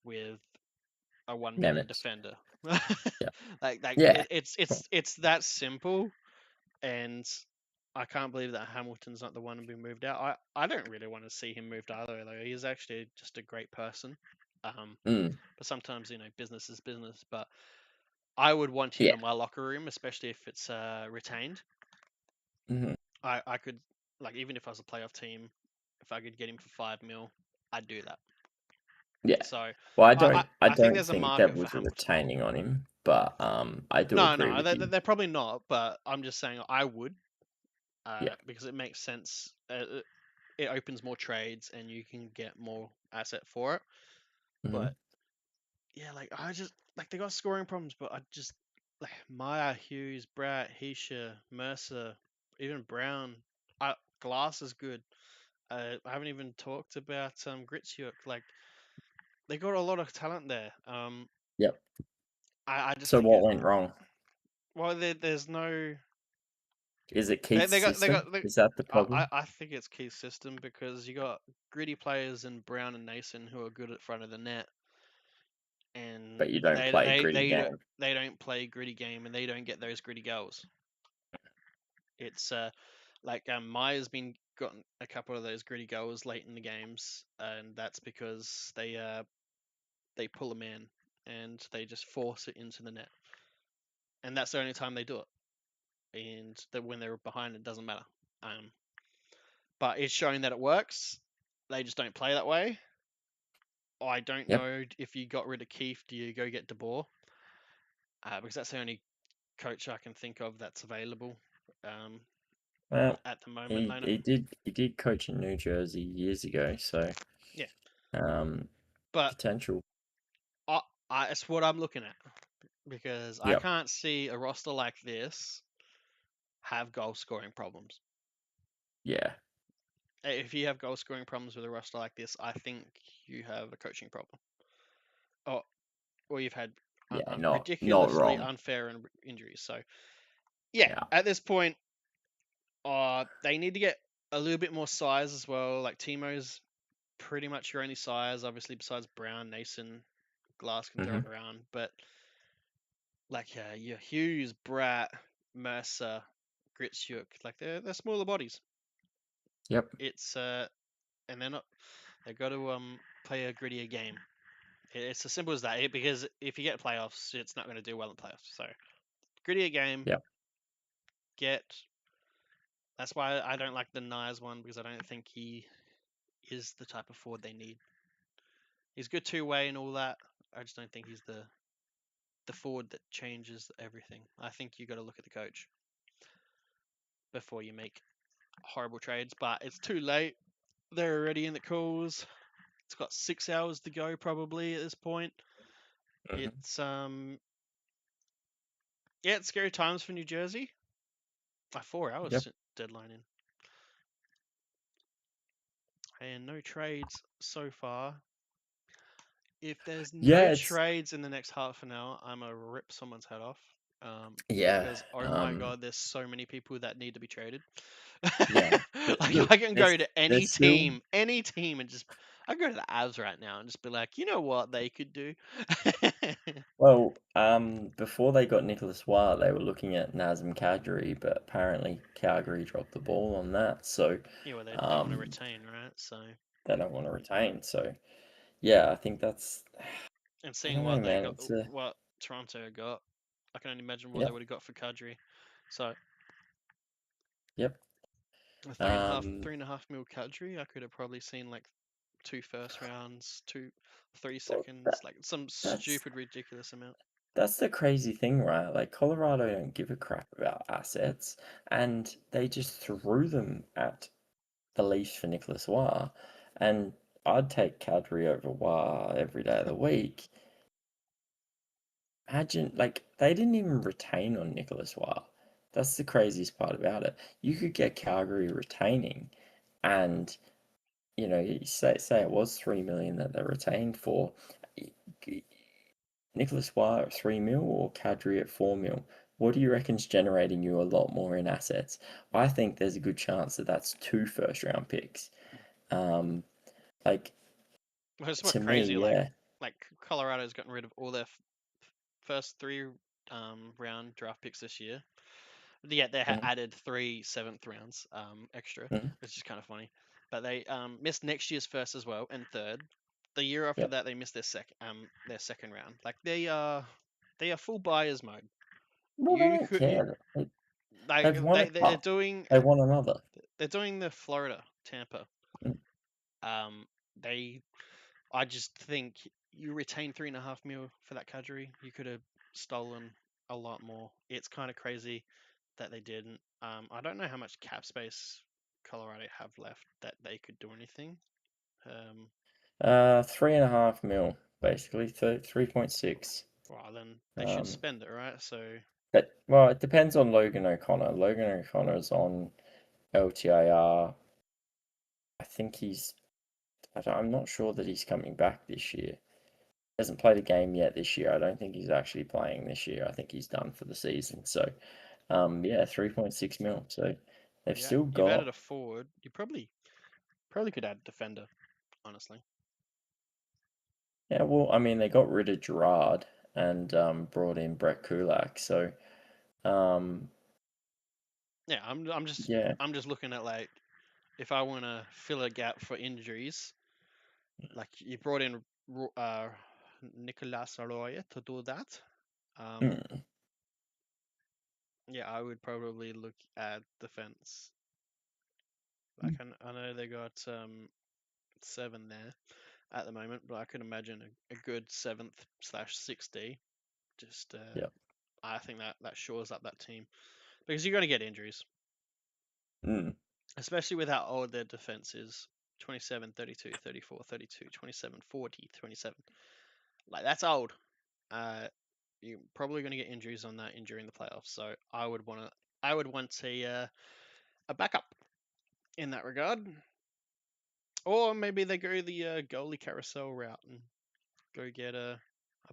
with a 1 million Nemec. defender. Yeah. Like Yeah. it's that simple, and I can't believe that Hamilton's not the one to be moved out. I don't really want to see him moved either, though. He's actually just a great person. Mm, But sometimes business is business. But I would want him yeah. in my locker room, especially if it's retained. Hmm. I could, like, even if I was a playoff team, if I could get him for 5 mil, I'd do that. Yeah. So Well, I I I, don't I I think don't there's a think that market for was a Hamilton. retaining on him, but I do No, agree no, with you. they're probably not. But I'm just saying I would, Yeah. because it makes sense. It opens more trades and you can get more asset for it. Hmm. But yeah, like I just like they got scoring problems, but I just like Maya, Hughes, Bratt, Heisha, Mercer, even Brown. Glass is good. I haven't even talked about Gritzuk. Like they got a lot of talent there. Yep. I just So think what it. went wrong? Well, there's no. Is it Keith's They system? got. They, Is that the problem? I think it's key system because you got gritty players in Brown and Nason who are good at front of the net, and But you don't play a gritty game. they don't play gritty game and they don't get those gritty goals. It's like Maya's been gotten a couple of those gritty goals late in the games, and that's because they pull a man and they just force it into the net, and that's the only time they do it. And that when they're behind, it doesn't matter. Um, but it's showing that it works. They just don't play that way. I don't Yep. know if you got rid of Keith, do you go get De Boer? Because that's the only coach I can think of that's available um, Well, at the moment. he I know, he did coach in New Jersey years ago, so yeah, um but potential. I, it's what I'm looking at because I Yep. can't see a roster like this have goal scoring problems. Yeah. If you have goal scoring problems with a roster like this, I think you have a coaching problem, or you've had Yeah. Not ridiculously wrong. unfair injuries. So yeah, Yeah. at this point, they need to get a little bit more size as well. Like Timo's pretty much your only size, obviously besides Brown, Nason, Glass can throw Hmm. it around, but like your Hughes, Bratt, Mercer, Gritzuk, like they're smaller bodies. Yep. It's and they're not. They got to play a grittier game. It's as simple as that. Because if you get playoffs, it's not going to do well in playoffs. So grittier game. Yep. Get. That's why I don't like the Nyes one because I don't think he is the type of forward they need. He's good two way and all that. I just don't think he's the forward that changes everything. I think you got to look at the coach before you make horrible trades. But it's too late. They're already in the calls. It's got 6 hours to go probably at this point. Hmm. It's yeah, it's scary times for New Jersey. 4 hours Yep. deadline in, and no trades so far. If there's no Yeah. It's trades in the next half an hour, I'm gonna rip someone's head off. yeah. Because oh my god, there's so many people that need to be traded. Yeah. Like Look, I can go to there's still. any team, and just I go to the Avs right now and just be like, you know what they could do. Well, before they got Nicholas Wah, they were looking at Nazem Kadri, but apparently Calgary dropped the ball on that, so Yeah, well they don't want to um, retain, right? So they don't want to retain. So yeah, I think that's. and I seeing don't know, what they man. got, It's a what Toronto got, I can only imagine what they yep, would have got for Kadri. So yep. a Um, 3.5 mil Kadri, I could have probably seen like two first rounds, two, three well, seconds, like some that's stupid ridiculous amount. that's the crazy thing, right? Like Colorado don't give a crap about assets, and they just threw them at the Leafs for Nicholas Wah, and I'd take Kadri over Wah every day of the week. Imagine, like, they didn't even retain on Nicholas Wah. That's the craziest part about it. You could get Calgary retaining, and you say it was 3 million that they retained for. Nicholas Wah at 3 mil or Kadri at 4 mil. What do you reckon's generating you a lot more in assets? I think there's a good chance that that's two first round picks. Um, like Well, it's to not me, crazy. yeah, Like Colorado's gotten rid of all their first three round draft picks this year. Yeah, they Mhm. added three seventh rounds extra, Mhm. which is kind of funny. But they missed next year's first as well and third. The year after Yep. that, they missed their second round. Like they are full buyers mode. Well, they You don't could you, care. like They've won a they're cup. doing They won another. they're doing the Florida Tampa. Mm. They I just think you retain 3.5 mil for that Kadri. You could have stolen a lot more. It's kind of crazy that they didn't. I don't know how much cap space Colorado have left that they could do anything. Um, 3.5 mil, basically, 3.6. well, then they should Um, spend it, right? So but well, it depends on Logan O'Connor. Logan O'Connor's on LTIR. I think I'm not sure that he's coming back this year. Hasn't played a game yet this year. I don't think he's actually playing this year. I think he's done for the season. So, yeah, 3.6 mil. So they've yeah, still you've added got. a forward. You probably could add a defender, honestly. Yeah, well, I mean, they got rid of Gerard and brought in Brett Kulak. So, um, Yeah, yeah, I'm just looking at like if I want to fill a gap for injuries, like you brought in Nicolas Arroyo to do that. Um, mm, yeah, I would probably look at defense. Like mm, I know they got seven there at the moment, but I could imagine a good seventh slash 6D. Just yeah, I think that shores up that team because you're going to get injuries, mm, especially with how old their defense is. 27, 32, 34, 32, 27, 40, 27. Like that's old. Uh, you're probably going to get injuries on that in during the playoffs. So I would want a backup in that regard. Or maybe they go the goalie carousel route and go get a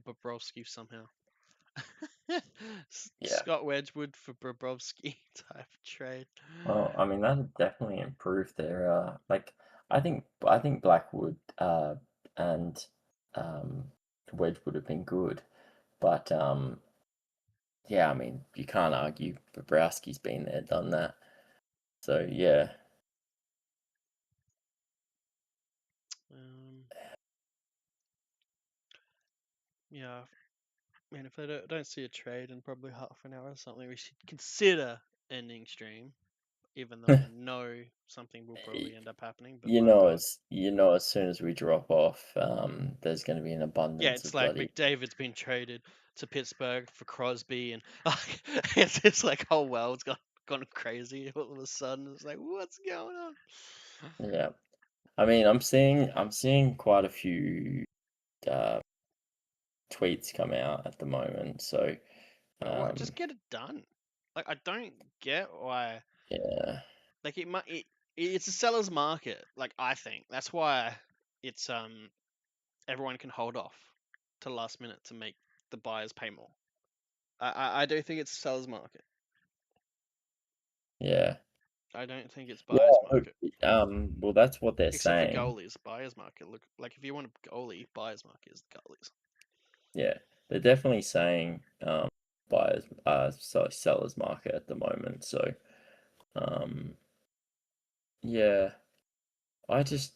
Bobrovsky somehow. yeah. Scott Wedgwood for Bobrovsky type trade. Well, I mean, that definitely improved their like I think Blackwood and Wedge would have been good, but yeah, I mean, you can't argue Bobrowski's been there, done that. So yeah, Um, yeah, I mean, if I don't see a trade in probably half an hour or something, we should consider ending stream. Even though I know something will probably end up happening, but my God. as soon as we drop off, there's going to be an Yeah, abundance it's of like bloody McDavid's been traded to Pittsburgh for Crosby, and like, it's like whole world's gone crazy all of a sudden. It's like, what's going on? yeah. I mean, I'm seeing quite a few uh, tweets come out at the moment. So But what? Just um, get it done. Like, I don't get why. yeah, Like, it's a seller's market. Like, I think that's why it's everyone can hold off to last minute to make the buyers pay more. I do think it's a seller's market. yeah. I don't think it's Yeah, buyer's look, market. well, that's what they're Except for saying. goalies, buyer's market. Look, like if you want a goalie, buyer's market is the goalies. Yeah, they're definitely saying buyers, sellers market at the moment. So, um, yeah, I just,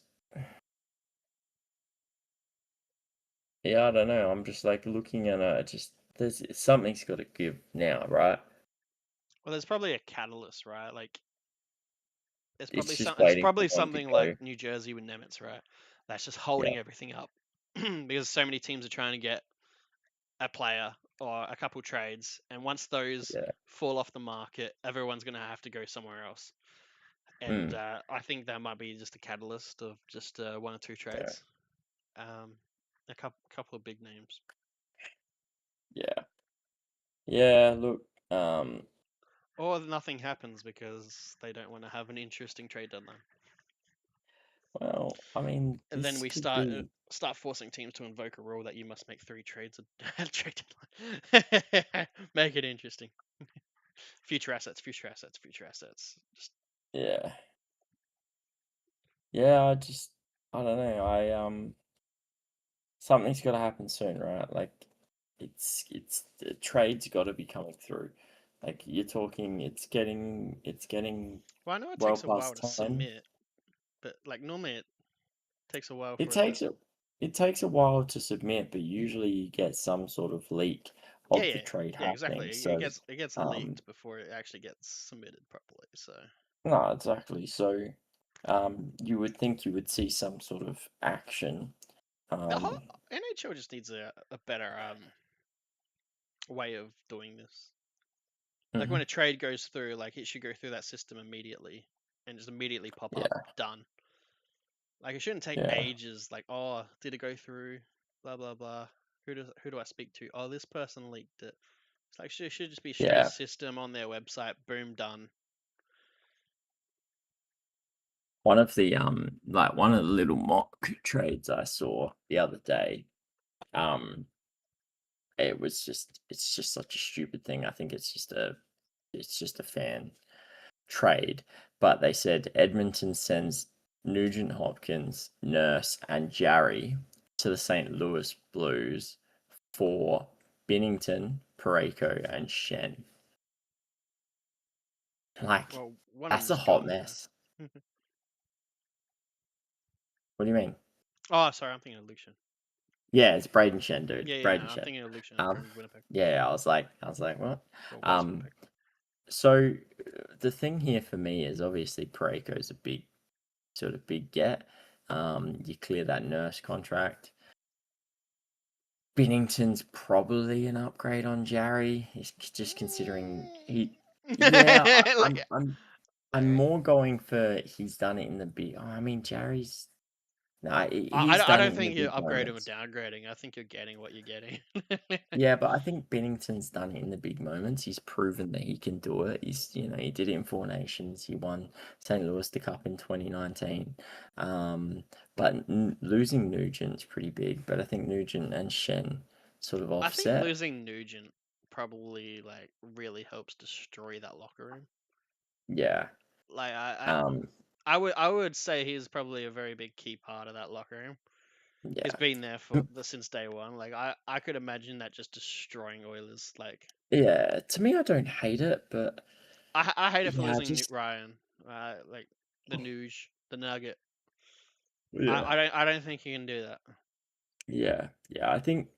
yeah, I don't know. I'm just like looking at it. Just there's something's got to give now, right? Well, there's probably a catalyst, right? Like It's just it's waiting for probably one to something like go. New Jersey with Nemitz, right? That's just Yeah, holding everything up because so many teams are trying to get a player or a couple trades, and once those yeah, fall off the market, everyone's gonna have to go somewhere else. And mm, I think that might be just a catalyst of just one or two yeah, trades, um, a couple of big names. yeah, yeah. Look, Or nothing happens because they don't want to have an interesting trade deadline. well, I mean, And then this we could start be, start forcing teams to invoke a rule that you must make three trades at trade deadline. Make it interesting. Future assets, future assets, future assets. Just yeah, yeah. I don't know. Something's got to happen soon, right? Like. it's the trade's got to be coming through. Like you're talking, it's getting Well, I know it well takes a while past to 10. submit, but like normally it takes a while It for it to. takes a it takes a while to submit, but usually you get some sort of leak Yeah, of the yeah, trade yeah, happening. exactly. It So, gets um, leaked before it actually gets submitted properly. So no, exactly. So, you would think you would see some sort of action. the whole Um, NHL just needs a better way of doing this. Like when mhm, a trade goes through, like it should go through that system immediately and just immediately pop up yeah, done. Like it shouldn't take yeah, ages. Like, oh, did it go through? Blah blah blah. Who do I speak to? Oh, this person leaked it. It's like should just be straight yeah. system on their website. Boom, done. One of the little mock trades I saw the other day, um, it's just such a stupid thing. I think it's just a fan trade, but they said Edmonton sends Nugent Hopkins, Nurse, and Jarry to the St. Louis Blues for Binnington, Pareko, and Shen. Like, Well, one of that's a them's hot gone now. mess. What do you mean? Oh, sorry, I'm thinking of Lucian. Yeah, it's Braden Shen, dude. Yeah, yeah, no, Braden I'm Shen. thinking of Lucian Um, from Winnipeg yeah, I was like, what? or West Um, Winnipeg. so the thing here for me is obviously Pareko's a big sort of big get. You clear that Nurse contract. Binnington's probably an upgrade on Jarry. He's just considering he. Yeah, Like, I'm more going for he's done it in the big. Oh, I mean, Jarry's no, he's I done don't it in the think you're big upgrading or moments. downgrading. I think you're getting what you're getting. Yeah, but I think Binnington's done it in the big moments. He's proven that he can do it. He did it in Four Nations. He won St. Louis the Cup in 2019. But losing Nugent's pretty big. But I think Nugent and Shen sort of I think offset. losing Nugent probably like really helps destroy that locker room. Yeah. Like Um, I would say he's probably a very big key part of that locker room. He's yeah. been there for since day one. Like I could imagine that just destroying Oilers. Like Yeah. To me, I don't hate it, but I hate it for yeah, losing just Ryan. Like the Nuge, the Nugget. yeah. I don't think you can do that. Yeah. Yeah. I think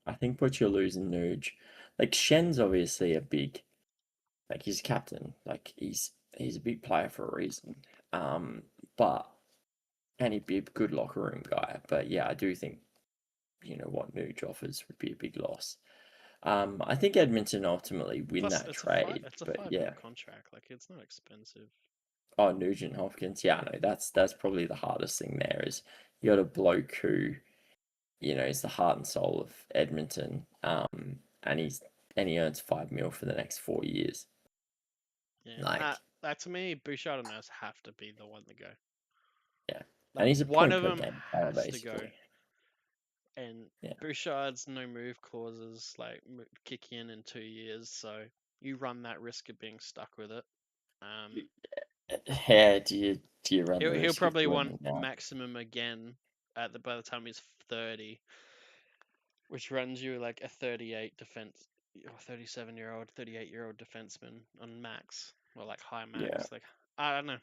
what you're losing, Nuge, like Shen's obviously a big. Like he's captain. Like he's a big player for a reason. Um, but and he'd be a good locker room guy. But yeah, I do think what Nuge offers would be a big loss. I think Edmonton ultimately win Plus, that trade. it's a But 5 year yeah, contract. Like it's not expensive. oh Nugent Hopkins, yeah, no, that's probably the hardest thing there is you got a bloke who is the heart and soul of Edmonton. And he earns 5 mil for the next 4 years. Yeah, Like that to me, Bouchard and Nurse have to be the one to go. yeah, and Like he's a one point of per them game player has to go, basically. and Yeah. Bouchard's no move clauses like kick in 2 years, so you run that risk of being stuck with it. Um, Yeah, do you run the he'll risk of probably doing want it now? maximum again by the time he's 30, which runs you like a 38 defense, or 37-year-old, 38-year-old defenseman on max, or like high Yeah, max. Like I don't know,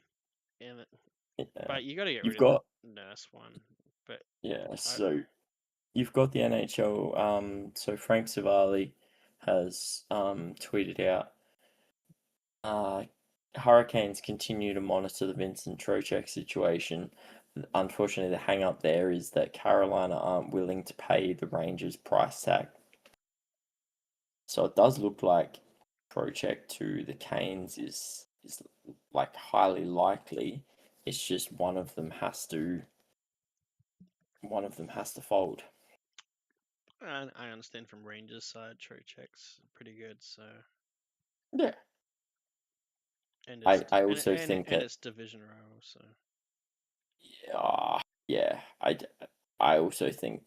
and yeah. but you got to get You've rid of that got Nurse one. But yeah. I, So you've got the NHL. So Frank Savali has tweeted out. Uh, Hurricanes continue to monitor the Vincent Trocheck situation. Unfortunately, the hang up there is that Carolina aren't willing to pay the Rangers price tag. So it does look like Trocheck to the Canes is like highly likely. It's just one of them has to fold. I understand from Rangers side, Trocheck's pretty good. So Yeah. and I, I also think and that it's division row. So yeah, I also think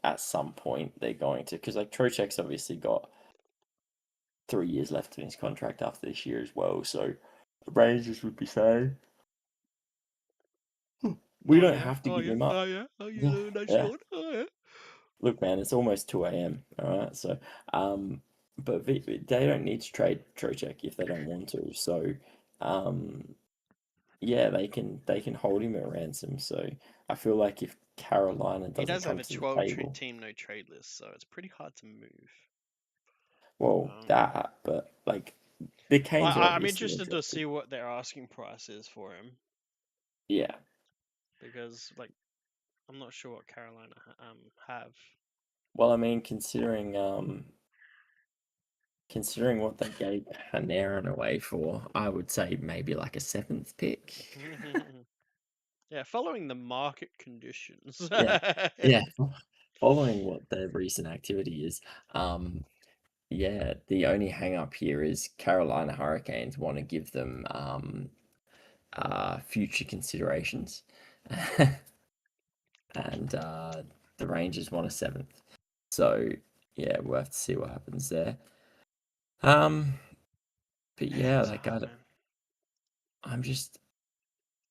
at some point they're going to because like Trocheck's obviously got 3 years left in his contract after this year as well. So the Rangers would be saying we oh don't yeah, have to oh give yeah, him up. oh yeah, oh Yeah, yeah, nice yeah, shot, oh yeah. look, man, it's almost 2 a.m. All right, so but they don't need to trade Trocheck if they don't want to. So, um, yeah, they can hold him at ransom. So I feel like if Carolina He doesn't does have come a to the 12 table, team no trade list, so it's pretty hard to move. well, Um, that, but like the Canes are I'm obviously interested to interested. see what their asking price is for him Yeah. because, like, I'm not sure what Carolina have. Well, I mean, considering what they gave Panarin away for, I would say maybe like a seventh pick. Yeah, following the market conditions. Yeah, yeah. Following what their recent activity is, um, yeah, the only hang up here is Carolina Hurricanes want to give them future considerations, and the Rangers want a seventh. So yeah, we'll have to see what happens there. Um, but Yeah, yeah, it's like hard, man. I'm just,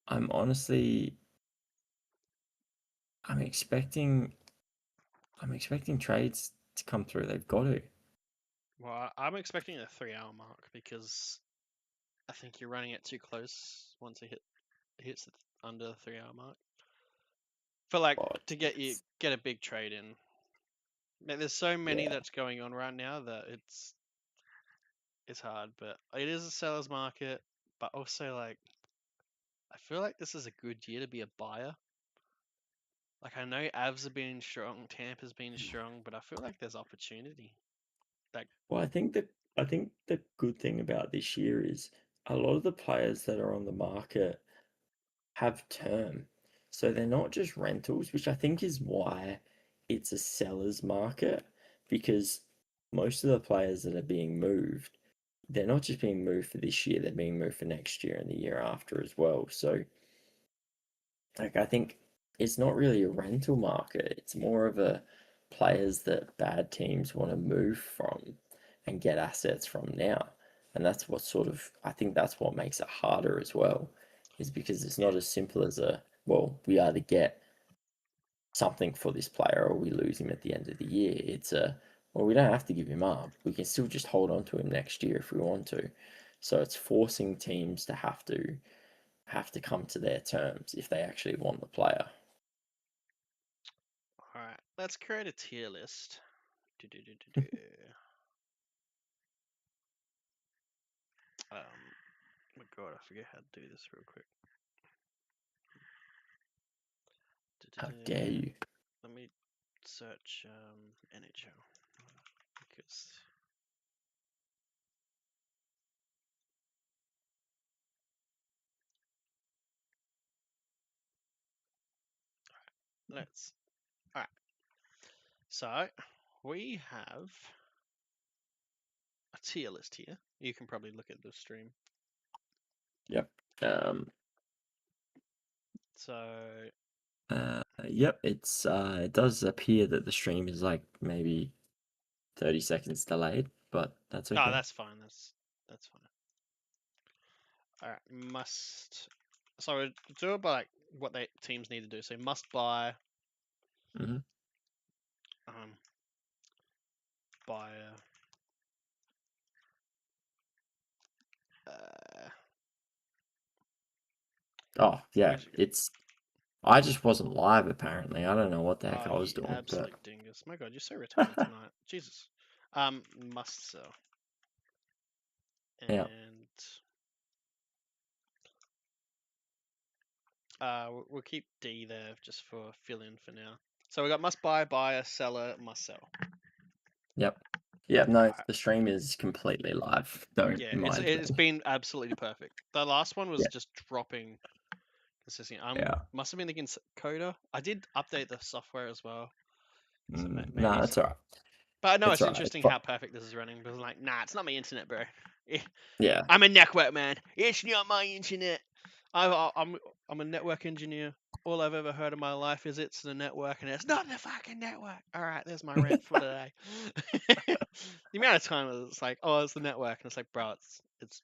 I'm honestly, I'm expecting, I'm expecting trades to come through. They've got to. Well, I'm expecting a 3 hour mark because I think you're running it too close once hits the under the 3 hour mark. For like But to get a big trade in. Man, there's so many yeah, that's going on right now that it's hard, but it is a seller's market. But also, like, I feel like this is a good year to be a buyer. Like, I know Avs have been strong, Tampa's been strong, but I feel like there's opportunity. Like, well, I think the good thing about this year is a lot of the players that are on the market have term. So they're not just rentals, which I think is why it's a seller's market, because most of the players that are being moved, they're not just being moved for this year, they're being moved for next year and the year after as well. So like I think it's not really a rental market. It's more of a players that bad teams want to move from and get assets from now. And that's what sort of I think that's what makes it harder as well, is because it's yeah, not as simple as a well, we either get something for this player or we lose him at the end of the year. It's a well, we don't have to give him up. We can still just hold on to him next year if we want to. So it's forcing teams to have to come to their terms if they actually want the player. all right. Let's create a tier list. Do-do-do-do-do. Oh my god, I forget how to do this real quick. How Du-du-du. dare you? Let me search NHL because let's. All right. So we have a tier list here. You can probably look at the stream. Yep. So Yep. It does appear that the stream is like maybe 30 seconds delayed, but that's oh, okay. that's fine. That's fine. All right, must. So we do it by like what they teams need to do. So must buy, Hmm. um, buyer, uh, Oh yeah, which it's. I just wasn't live apparently. I don't know what the heck oh I was you doing, but absolute dingus! My God, you're so retarded tonight. Jesus. Must sell, yeah, and we'll keep D there just for fill in for now. So we got must buy, buyer, seller, must sell. yep, yeah. No, Alright. the stream is completely live. Don't Yeah, mind it's me. been absolutely perfect. The last one was Yeah, just dropping consistently. yeah. Must have been against Coda. I did update the software as well, so No, maybe. that's all right. But no, It's it's all right. It's interesting fine. how perfect this is running. But I'm like, nah, it's not my internet, bro. Yeah. I'm a network man. It's not my internet. I'm a network engineer. All I've ever heard in my life is it's the network, and it's not the fucking network. All right, there's my rant for today. The amount of time it's like, oh, it's the network, and it's like, bro,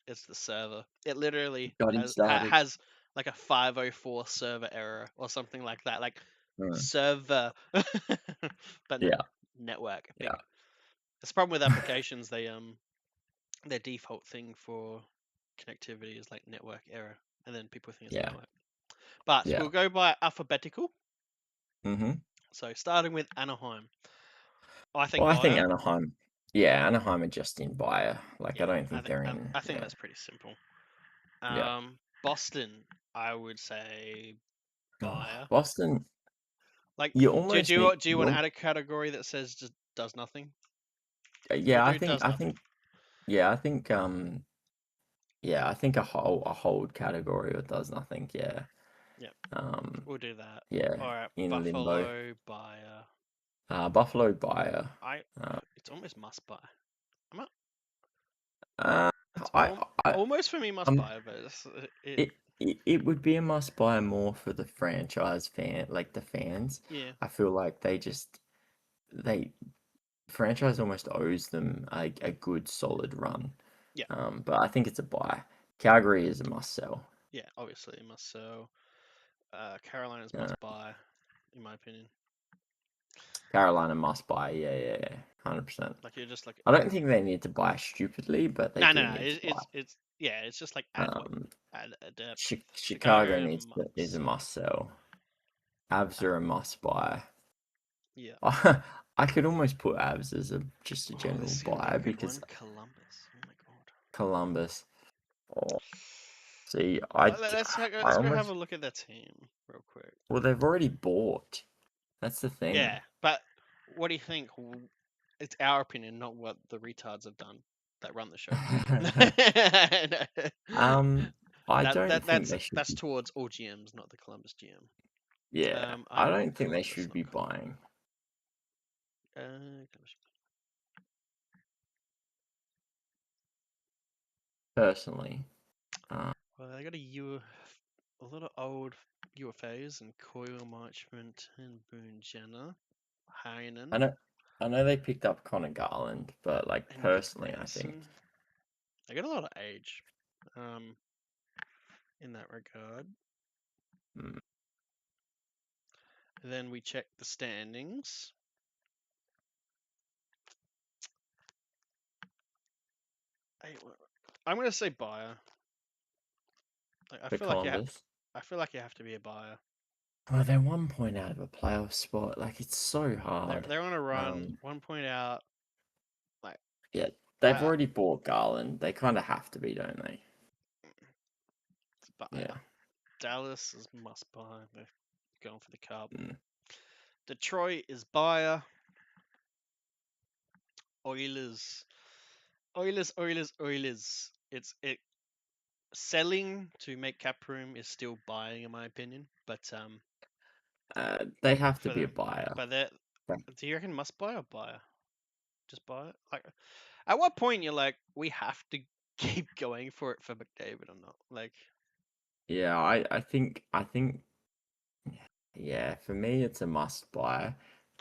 it's the server. It literally Got him has started. has like a 504 server error or something like that. Like Mm. server, but no, Yeah, network. yeah, Big. That's the problem with applications. Their default thing for connectivity is like network error, and then people think it's yeah, network. But yeah. we'll go by alphabetical. Mm-hmm. So starting with Anaheim, I Well, think I think Bayer. Anaheim. Yeah, Anaheim are just in buyer. Like, I Yeah, don't think they're in. I think Yeah, that's pretty simple. yeah. Boston, I would say Oh, Bayer. Boston. Like, You almost need. do you want to add a category that says just does nothing? We'll Yeah, do does I nothing. think. Yeah, I think. Yeah, I think a hold category or does nothing. Yeah. Yeah, Um. we'll do that. Yeah. All right, In limbo. Buffalo Bayer. Buffalo buyer. I Uh, it's almost must buy. I'm not, uh, it's I, I, almost for me must um, buy, but it it would be a must buy more for the franchise fan, like the fans. yeah I feel like they franchise almost owes them a good solid run. yeah But I think it's a buy. Calgary is a must sell. yeah obviously must sell. Carolina's Uh, must buy, in my opinion. Carolina must buy. Yeah, yeah, yeah, 100%. Like you're just like I don't think they need to buy stupidly, but they do no. need to buy. It's yeah. It's just like Um, add a depth. Chicago Chicago needs to, must is a sell. must sell. Avs are a must buy. Yeah. I could almost put Avs as just a Oh, general this is gonna be a buy good because one. Columbus. Oh my god. Columbus. Oh, see, I I Let's go have almost a look at their team real quick. well they've already bought. That's the Yeah, thing. but what do you think? It's our opinion, not what the retards have done that run the show. um, I don't think they should That's be. towards all GMs, not the Columbus GM. Yeah, I I want don't think they Columbus, should not be Columbus. buying Columbus. personally. Uh, Well, they got a lot of old UFAs and Coyle Marchment and Boone Jenner, I Heinen, know, I know they picked up Connor Garland, but like and Nick personally, I think. Mason. They got a lot of age, in that regard. Mm, And then we check the standings. I'm gonna say buyer. Like, for Columbus. I feel like you have to be a buyer. Well, they're 1 point out of a playoff spot. Like it's so hard. They're on a run, Um, 1 point out. Like yeah, they've I already bought Garland. They kind of have to be, don't they? it's buyer. Yeah. Dallas is must buy. They're going for the cup. Mm. Detroit is buyer. Oilers, Oilers. It selling to make cap room is still buying, in my opinion. But They have to for be a the buyer. but they Right. do you reckon must buy or buyer? Just buy it. Like, at what point you're like, we have to keep going for it for McDavid or not? Like, Yeah, I think yeah, for me it's a must buy.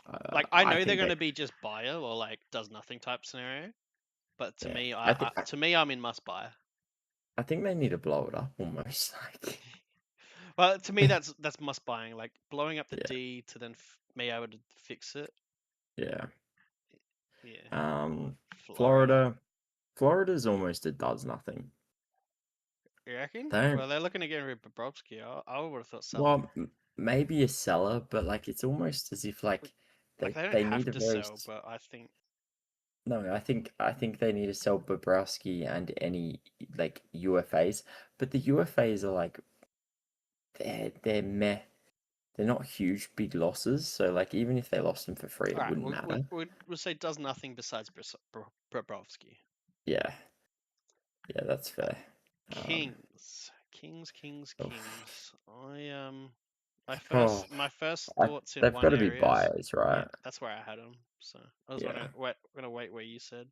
I I know they're think going they to be just buyer or like does nothing type scenario. But to yeah. me, I think to me, I'm in must buy. I think they need to blow it up almost like Well, to me, that's must buying. Like blowing up the yeah, D to then be able to fix it. yeah. Yeah, Florida. Florida Florida's almost a does nothing. You reckon? They don't Well, they're looking to get rid of Bobrovsky. I would have thought sell him. well maybe a seller, but like it's almost as if like Like they don't they need have a to very sell, but I think no, I think they need to sell Bobrovsky and any like UFAs, but the UFAs are like they're meh. They're not huge big losses, so like even if they lost them for free, all it right. wouldn't matter. We'll say does nothing besides Bobrovsky. Yeah, yeah, that's fair. Um, oof. Kings. Oh, My first thoughts in they've one got to be areas. buyers, Yeah, right? that's where I had them. So I was Yeah, gonna wait where you said.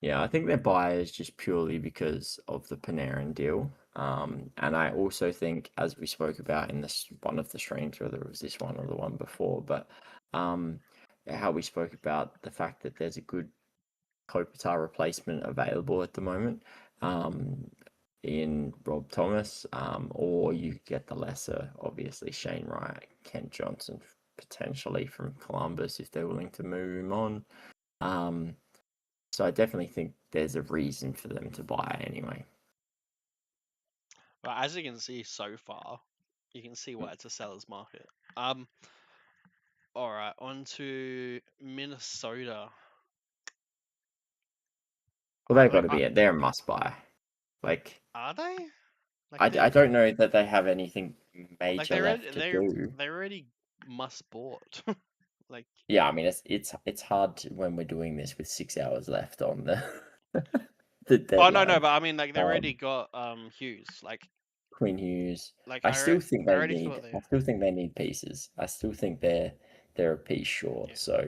yeah. I think they're buyers just purely because of the Panarin deal. And I also think, as we spoke about in this one of the streams, whether it was this one or the one before, but um, how we spoke about the fact that there's a good Kopitar replacement available at the moment. Um, in Rob Thomas, or you get the lesser, obviously Shane Wright, Kent Johnson, potentially from Columbus if they're willing to move him on. Um, so I definitely think there's a reason for them to buy anyway. But as you can see so far, you can see why it's a seller's market. Um, all right, on to Minnesota. Well, they've got to be it. They're a must buy. Like Are they? Like I they've don't know that they have anything like major left to do. they're already must bought. Like Yeah, I mean it's hard when we're doing this with 6 hours left on the the oh no, deadline. but I mean like they already Um, got Hughes. Quinn Hughes. Like I already thought they I still think they need pieces. I still think they're a piece short. yeah. So,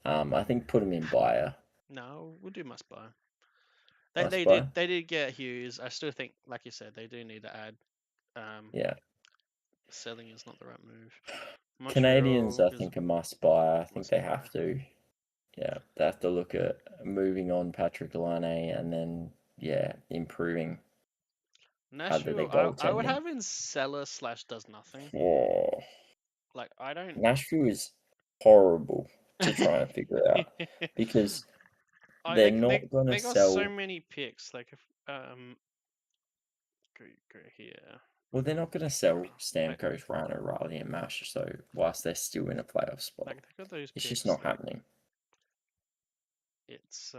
I think put them in buyer. No, we'll do must buy. Must buy. They did get Hughes. I still think, like you said, they do need to add. Um, Yeah. selling is not the right move. Canadians, Montreal I is think, a must buy. I think must they buy. have to. Yeah, they have to look at moving on Patrick Laine and then improving their Nashville, I would goaltending. have in seller slash does nothing. Oh, Like I don't. Nashville is horrible to try and figure out because I they're not gonna they got so sell. many picks. Like if go here. Well, they're not gonna sell Like Stamkos, Ryan O'Reilly, and Mash. So whilst they're still in a playoff spot, like they got those it's just picks. not Like happening. it's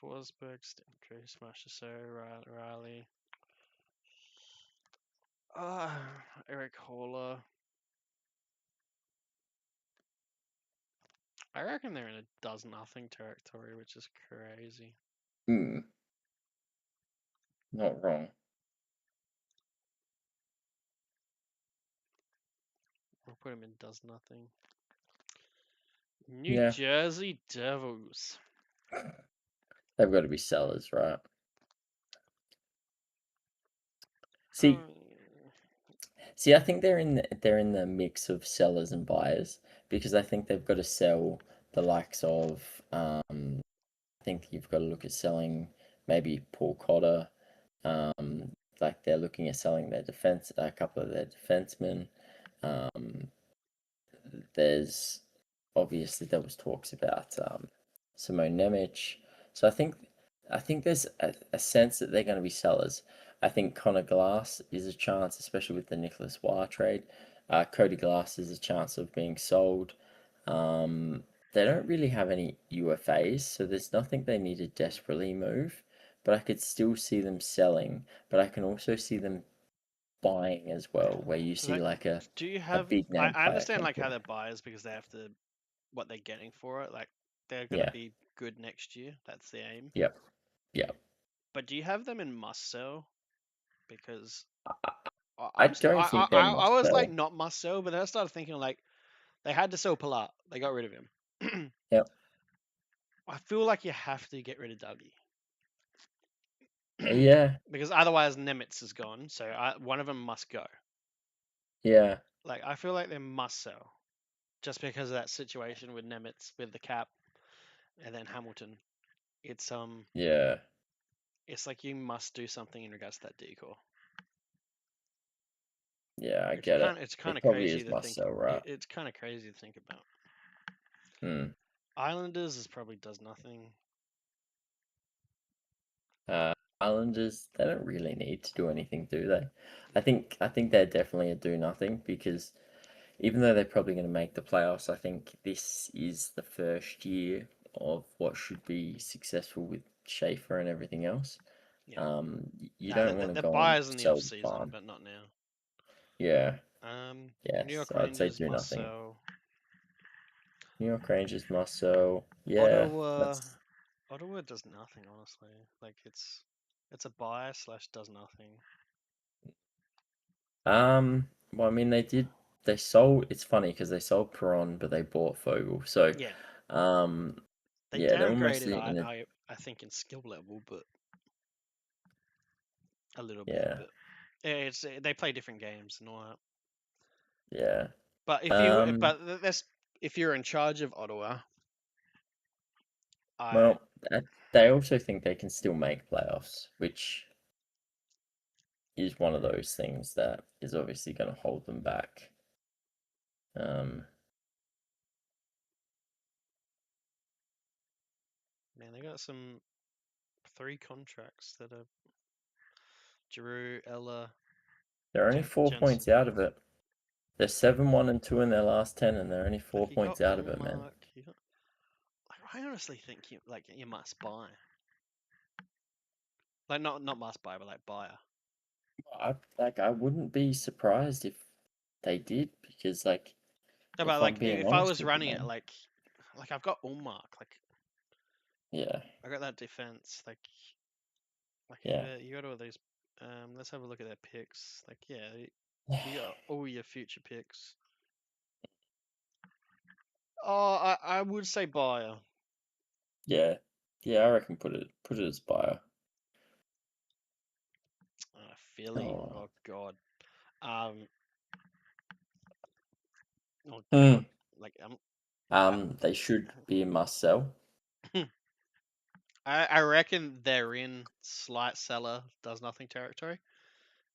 Forsberg, Stamkos, Marchessault, Riley. Eric Hawler. I reckon they're in a does nothing territory, which is crazy. Hmm, not wrong. We'll put him in does nothing. New Yeah, Jersey Devils. they've got to be sellers, right? See, Um, I think they're in the mix of sellers and buyers because I think they've got to sell the likes of. I think you've got to look at selling maybe Paul Cotter. Like they're looking at selling their defense, a couple of their defensemen. Um, there's obviously there was talks about Simone Nemec. So I think there's a sense that they're going to be sellers. I think Connor Glass is a chance, especially with the Nicholas Wah trade. Cody Glass is a chance of being sold. Um, they don't really have any UFAs, so there's nothing they need to desperately move. But I could still see them selling. But I can also see them buying as well, where you see like, like do you a have? big name I player understand come like how through. they're buyers because they have to what they're getting for it. Like they're gonna Yeah. be good next year. That's the aim. Yep. Yep. But do you have them in must sell? Because I don't think they I must was like sell. not must sell, but then I started thinking like they had to sell Palat. They got rid of him. Yep. I feel like you have to get rid of Dougie. Yeah. Because otherwise Nemitz is gone, so one of them must go. Yeah. Like I feel like they must sell just because of that situation with Nemitz with the cap and then Hamilton. It's Yeah. it's like you must do something in regards to that decor, Yeah. I which get it. it's kind It of probably crazy is to must think. sell, right? It's kind of crazy to think about. Hmm. Islanders is probably does nothing. Uh, Islanders, they don't really need to do anything, do they? I think they're definitely a do nothing because even though they're probably going to make the playoffs, I think this is the first year of what should be successful with Schaefer and everything else. Yeah, You no, don't want to the go and buyers in the off sell the season, farm. but not now. Yeah. New Yes. York I'd say Rangers do must nothing. sell. New York Rangers must sell. Yeah. Ottawa, That's Ottawa does nothing honestly. Like it's a buy slash does nothing. Well, I mean, they sold. It's funny because they sold Perron, but they bought Fogel. So, Yeah, um, they yeah, they're almost downgraded. in a I think in skill level, but a little bit. yeah, But yeah, it's they play different games and all that. yeah. But Um, that's if you're in charge of Ottawa, I well, they also think they can still make playoffs, which is one of those things that is obviously going to hold them back. Um, Man, they got some 3 contracts that are Giroux, Ella, they're only 4 points Jensen. out of it. They're 7-1-2 in their last 10, and they're only Like four you got points out of it, man. Ullmark. You got, like, I honestly think you must buy. Like not must buy, but like buyer. I wouldn't be surprised if they did because No, but if I'm like being if I honest was with you, running it, man. like I've got Ullmark. Like Yeah, I got that defense. Like yeah. you got all these. Let's have a look at their picks. Like yeah, you got all your future picks. Oh, I would say buyer. Yeah. Yeah, I reckon put it as buyer. Philly. Oh. Oh God. Um. Oh God. Hmm. Like I, They should be a must sell. I reckon they're in slight seller does nothing territory,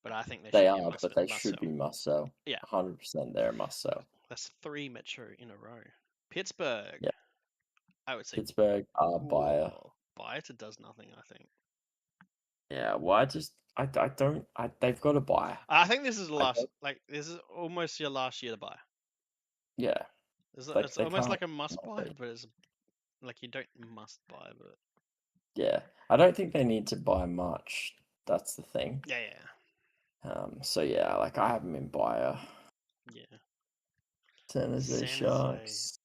but I think they They should be a are, but they must should sell. be must sell. Yeah, 100% they're a must sell. that's 3 Metro in a row. Pittsburgh. Yeah. I would say Pittsburgh are buyer. buy to does nothing. I think. Yeah, well, I don't, they've got to buy. I think this is the I last. don't, Like this is almost your last year to buy. yeah, It's they almost can't like a must not buy, be. but it's like you don't must buy, but Yeah, I don't think they need to buy much. That's the thing. yeah, So yeah, I have them in buyer. yeah. San Jose San Jose. Sharks.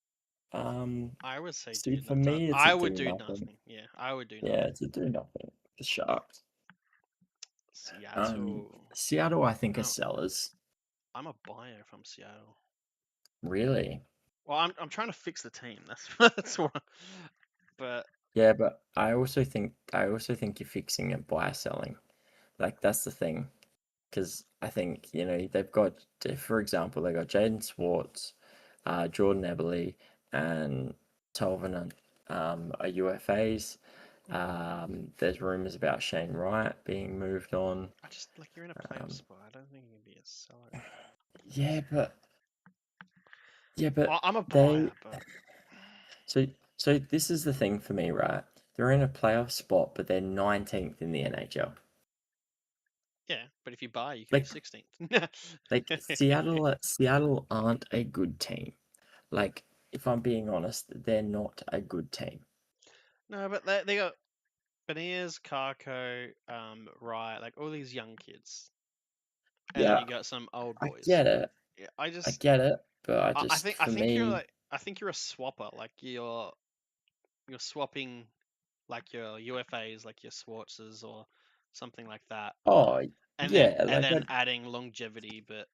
Um, I would say See, do for not. me, it's a I would do do nothing. nothing. Yeah, I would do Yeah, nothing. it's a do nothing. The Sharks. Seattle. Seattle, I think, are I'm, sellers. I'm a buyer from Seattle. Really? Well, I'm trying to fix the team. That's that's what. But Yeah, but I also think you're fixing it by selling. That's the thing. Because I think, they've got, for example, they got Jaden Swartz, Jordan Eberle, and Tolvanen are UFAs. There's rumors about Shane Wright being moved on. I just like you're in a playoff Um, spot. I don't think you can be a seller. yeah, but yeah, but I'm a they buyer, but so so this is the thing for me, right? They're in a playoff spot, but they're 19th in the NHL. yeah. But if you buy, you could be Like 16th. Seattle aren't a good team. If I'm being honest, they're not a good team. No, but they got Beniers, Karko, Wright, like all these young kids, and then Yeah, you got some old I boys. get it. Yeah, I get it, but I for think you're me, like I think you're a swapper. Like you're swapping like your UFAs, like your Swartzes or something like that, oh and then yeah, adding longevity. But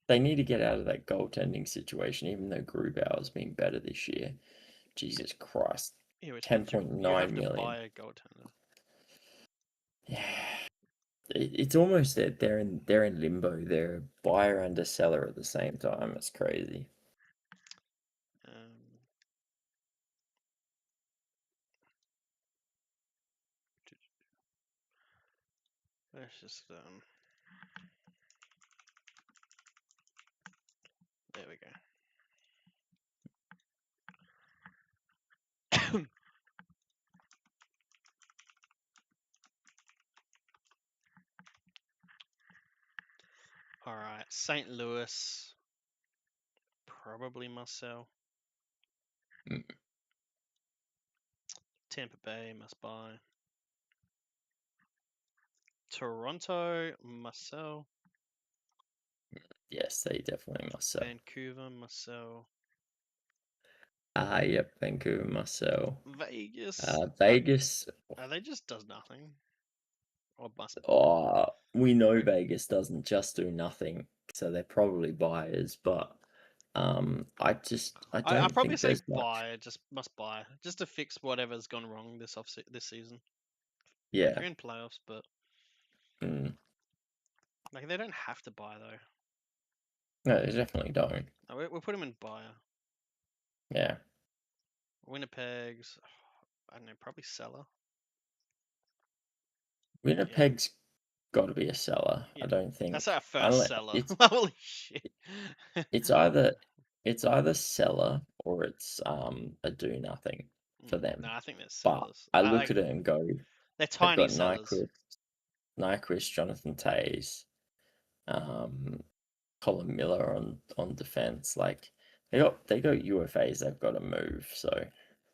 they need to get out of that goaltending situation. Even though Grubauer's been better this year, Jesus Christ, yeah, which ten means point you nine have to million. buy a goaltender. Yeah, it's almost that they're in limbo. They're a buyer and a seller at the same time. It's crazy. Um, let's just there we go. All right, St. Louis probably must sell. Mm, Tampa Bay must buy. Toronto must sell. yes, they definitely must sell. Vancouver must sell. Yep, Vancouver must sell. Vegas. Vegas. They just does nothing or must buy. Oh, we know We, Vegas doesn't just do nothing, so they're probably buyers. But I I don't probably think say there's much. buy. Just must buy. Just to fix whatever's gone wrong this season. Like Yeah, you're in playoffs, but mm, like they don't have to buy though. no, they definitely don't. No, we'll put them in buyer. Yeah, Winnipeg's. I don't know. Probably seller. Yeah. Winnipeg's. got to be a seller. Yeah, I don't that's our think first unless seller. it's Holy shit! it's either it's either seller or it's a do nothing for No, them. I think they're But sellers. I I look like at it and go, they're they've tiny got sellers. Nyquist, Jonathan Tays, um, Colin Miller on defense. Like they got UFAs they've got to move. So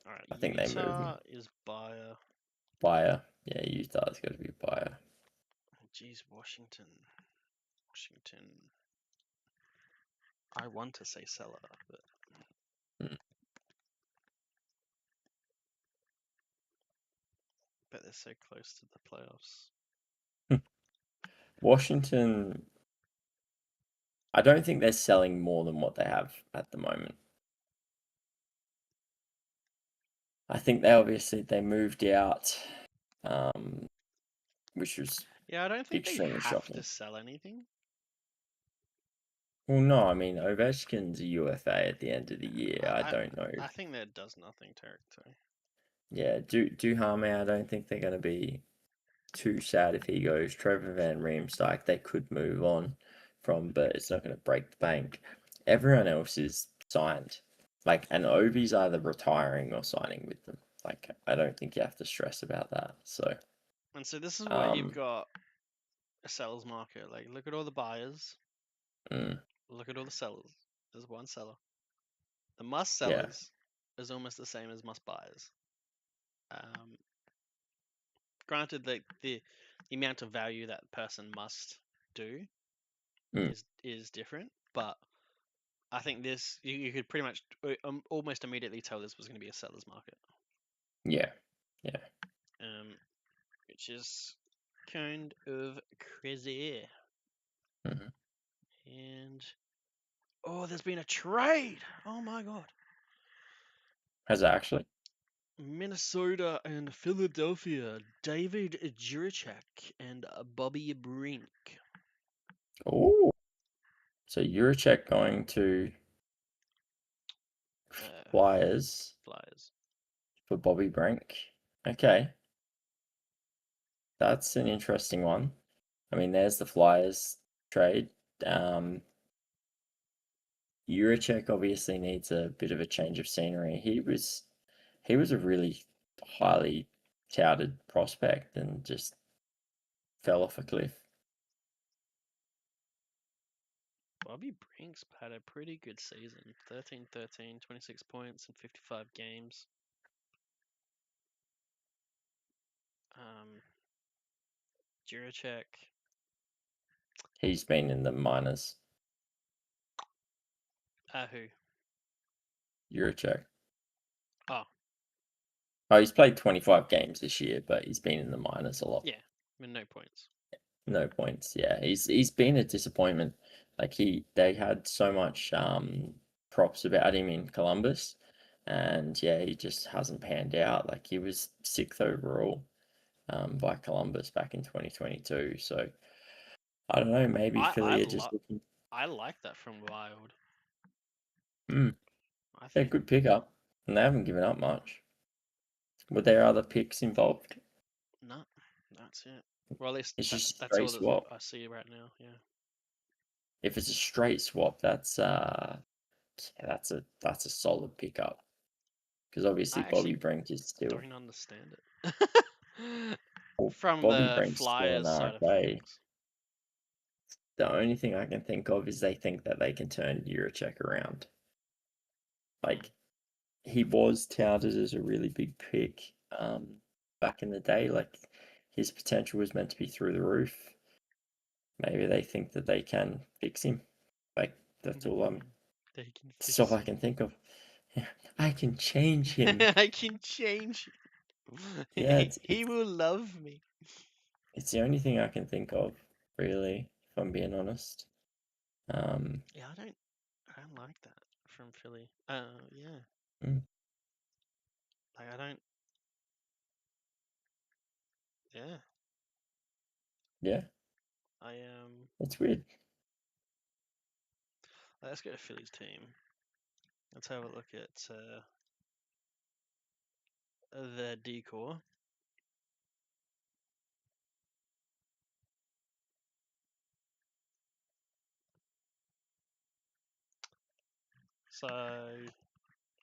All right, I think they move them. Utah is buyer. Buyer, yeah, Utah's got to be buyer. Jeez, Washington. Washington. I want to say seller, but Mm. they're so close to the playoffs. Washington, I don't think they're selling more than what they have at the moment. I think they moved out, um, which was Yeah, I don't think they extremely have to shocking. sell anything. Well, no, I mean Ovechkin's a UFA at the end of the year. I I I, don't know. I think that does nothing territory. Yeah, Duharme, I don't think they're going to be too sad if he goes. Trevor Van Riemsdyk, they could move on from, but it's not going to break the bank. Everyone else is signed. Like, and Ovi's either retiring or signing with them. Like, I don't think you have to stress about that. So, And so this is why you've um, got a seller's market. Like, look at all the buyers, mm, look at all the sellers. There's one seller. The must yeah, sellers is almost the same as must buyers. Um, Granted, the amount of value that person must do mm, is different, but I think this you could pretty much almost immediately tell this was going to be a seller's market, yeah, yeah. um, which is kind of crazy. Hmm. And oh, there's been a trade. Oh my god. Has it actually? Minnesota and Philadelphia, David Jiricek and Bobby Brink. Oh, so Juracek going to Uh, Flyers Flyers. for Bobby Brink. Okay, that's an interesting one. I mean, there's the Flyers trade. Um, Juracek obviously needs a bit of a change of scenery. He was a really highly touted prospect and just fell off a cliff. Bobby Brink's had a pretty good season. 13-13, 26 points in 55 games. Um, Jiricek. He's been in the minors. Who? Juracek. Oh, Oh, he's played 25 games this year, but he's been in the minors a lot. yeah, with no points. No points. Yeah, he's been a disappointment. Like they had so much props about him in Columbus, and yeah, he just hasn't panned out. Like he was sixth overall by Columbus back in 2022. So I don't know. Maybe I I Philly are lo- just looking. I like that from Wild. Mm, I they're a think good pickup, and they haven't given up much. Were there other picks involved? no, that's it. Well, at least It's just a that's straight all that swap. I see right now. Yeah, If it's a straight swap, that's a solid pickup. Because I obviously Bobby actually Brink is still don't understand it. well, From Bobby the Brink's still an Flyers side of RFA. things. The only thing I can think of is they think that they can turn Juracek around. Hmm. Like he was touted as a really big pick back in the day. Like his potential was meant to be through the roof. Maybe they think that they can fix him. Like that's all I'm. They can That's all fix I can think of. I can change him. I can change. Yeah, He will love me. it's the only thing I can think of, really, if I'm being honest. Um, Yeah, I don't like that from Philly. Yeah, mm, like I don't. Yeah, yeah, I it's weird. Let's go to Philly's team. Let's have a look at the decor. So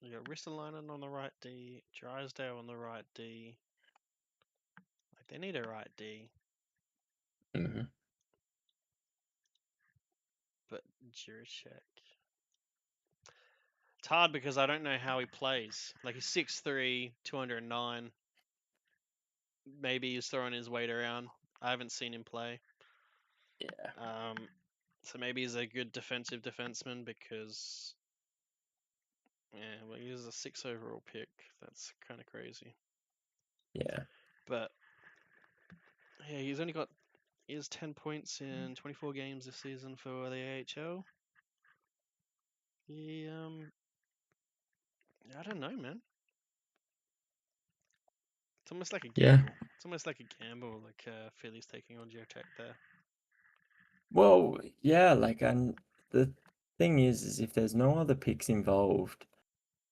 you got Ristolainen on the right D, Drysdale on the right D. Like they need a right D, Hmm. but Juracek. It's hard because I don't know how he plays. Like he's 6'3", 209. Maybe he's throwing his weight around. I haven't seen him play. Yeah, So maybe he's a good defensive defenseman because yeah, well he was a 6 overall pick. That's kind of crazy. yeah, But yeah, he has 10 points in 24 games this season for the AHL. He I don't know, man. It's almost like a yeah. gamble. It's almost like a gamble, like Philly's taking on Geotech there. Well, yeah, like, and the thing is if there's no other picks involved,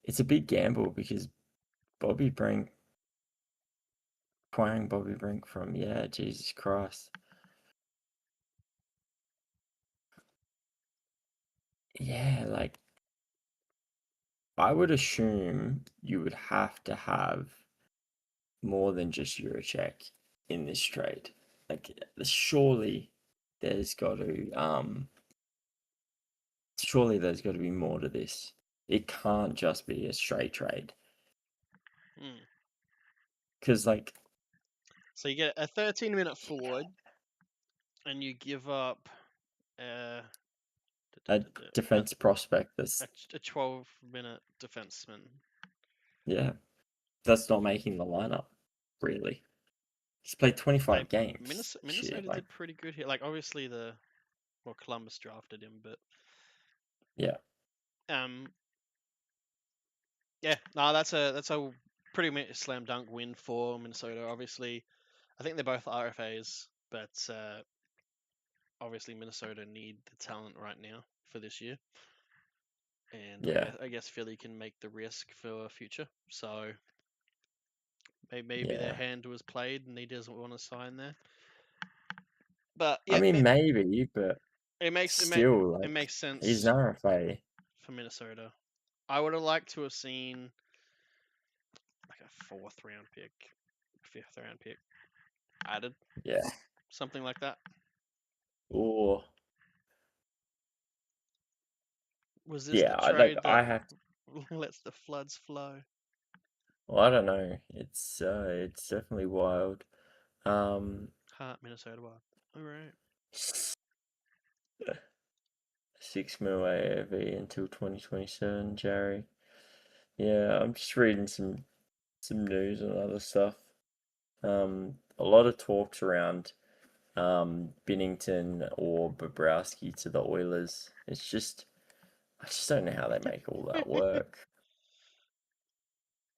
it's a big gamble because Bobby Brink, Quang Bobby Brink from, yeah, Jesus Christ. Yeah, like, I would assume you would have to have more than just Eurocheck in this trade. Like, surely there's got to, surely there's got to be more to this. It can't just be a straight trade. Hmm. Because, like, So you get a 13-minute forward, and you give up uh, a defense prospect that's, a 12-minute defenseman. yeah, that's not making the lineup, really. He's played Like 25 games Minnesota, this year. Minnesota Like, did pretty good here. Like obviously Columbus drafted him, but yeah, um, yeah, no, that's a pretty much slam dunk win for Minnesota. Obviously, I think they're both RFAs, but obviously Minnesota need the talent right now for this year, and yeah, I guess Philly can make the risk for future. So maybe their yeah. hand was played and he doesn't want to sign there. But I yeah, mean, maybe, but it makes still, it like, makes he's sense an RFA. for Minnesota. I would have liked to have seen like a fourth round pick, fifth round pick added, Yeah. something like that. Or, Was this the yeah, like, trade that I have, lets the floods flow? well, I don't know. It's definitely wild. Um, Heart Minnesota Wild. All right. 6 mil AAV until 2027, Jerry. Yeah, I'm just reading some news and other stuff. A lot of talks around Binnington or Bobrowski to the Oilers. I just don't know how they make all that work.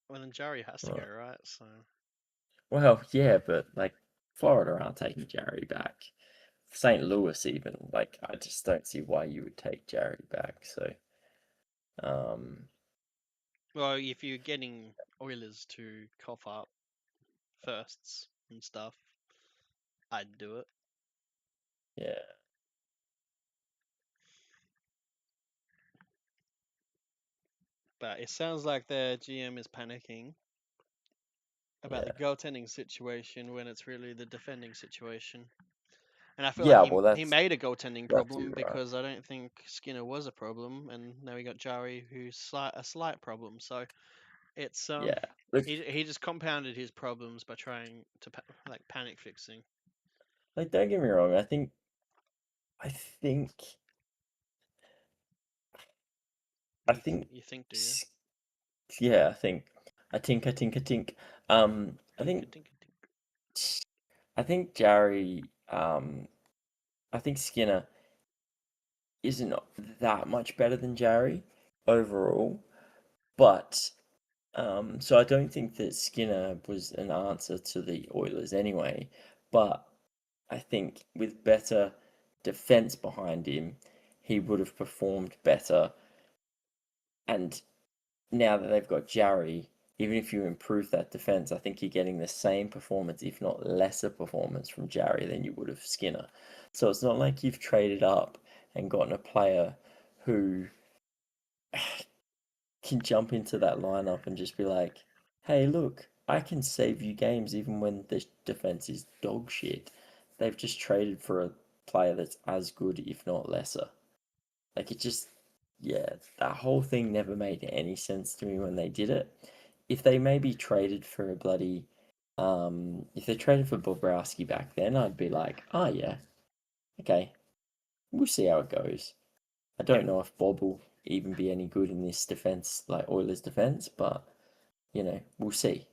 Well, then Jari has to go, Well, right? So well, yeah, but like Florida aren't taking Jerry back. St. Louis even, like I just don't see why you would take Jerry back. So, um, well, if you're getting Oilers to cough up firsts and stuff, I'd do it. yeah, But it sounds like the GM is panicking about the yeah, goaltending situation when it's really the defending situation. And I feel like yeah. Well, he made a goaltending that's exactly problem right. because I don't think Skinner was a problem, and now we got Jari who's a slight problem. So it's Yeah, look, he just compounded his problems by trying to like panic fixing. like don't get me wrong. I think, I think, You think, do you? s- yeah, I think. I Tinker, think, tinker, tinker. I think Jerry, I think Skinner isn't that much better than Jerry overall, but so I don't think that Skinner was an answer to the Oilers anyway, but I think with better defense behind him, he would have performed better. And now that they've got Jarry, even if you improve that defense, I think you're getting the same performance, if not lesser performance from Jarry than you would have Skinner. So it's not like you've traded up and gotten a player who can jump into that lineup and just be like, hey, look, I can save you games even when the defense is dog shit. They've just traded for a player that's as good, if not lesser. Like it just, yeah, that whole thing never made any sense to me when they did it. If they maybe traded for a bloody, if they traded for Bobrovsky back then, I'd be like, oh yeah, okay, we'll see how it goes. I don't know if Bob will even be any good in this defense, like Oilers defense, but we'll see.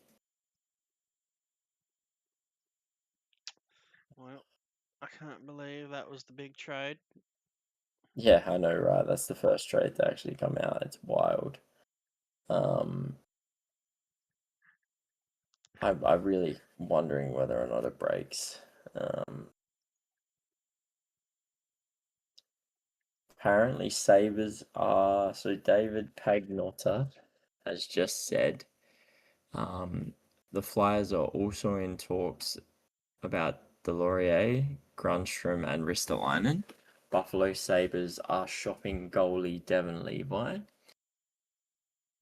Well, I can't believe that was the big trade. Yeah, I know, right? That's the first trade to actually come out. It's wild. Um, I'm really wondering whether or not it breaks. Apparently, Sabres are so David Pagnotta has just said um, the Flyers are also in talks about Delorier, Grunstrom, and Ristolainen. Buffalo Sabres are shopping goalie Devon Levi.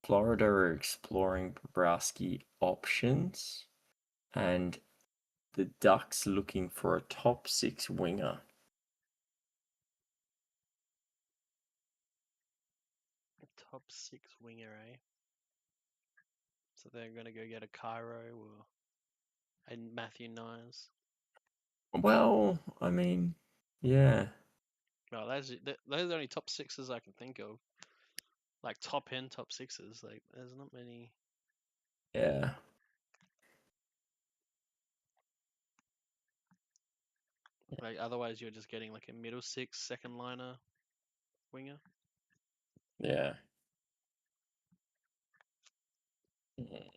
Florida are exploring Bobrovsky options, and the Ducks looking for a top six winger. Top six winger, eh? So they're gonna go get a Cairo or a Matthew Nyes. Well, I mean, yeah, Well, those are the only top sixes I can think of. Like top end top sixes. Like there's not many. yeah, Like otherwise you're just getting like a middle six second liner winger. yeah. Mm.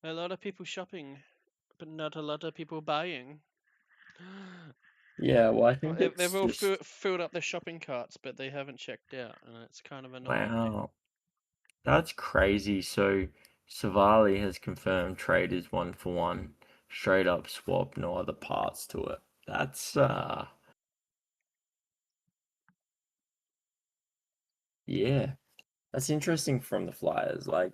A lot of people shopping, but not a lot of people buying. Yeah, well, I Well, think it's they've all just filled up their shopping carts, but they haven't checked out, and it's kind of annoying, eh? wow. That's crazy. So Savali has confirmed trade is 1-for-1, straight up swap, no other parts to it. That's yeah. That's interesting from the Flyers. Like,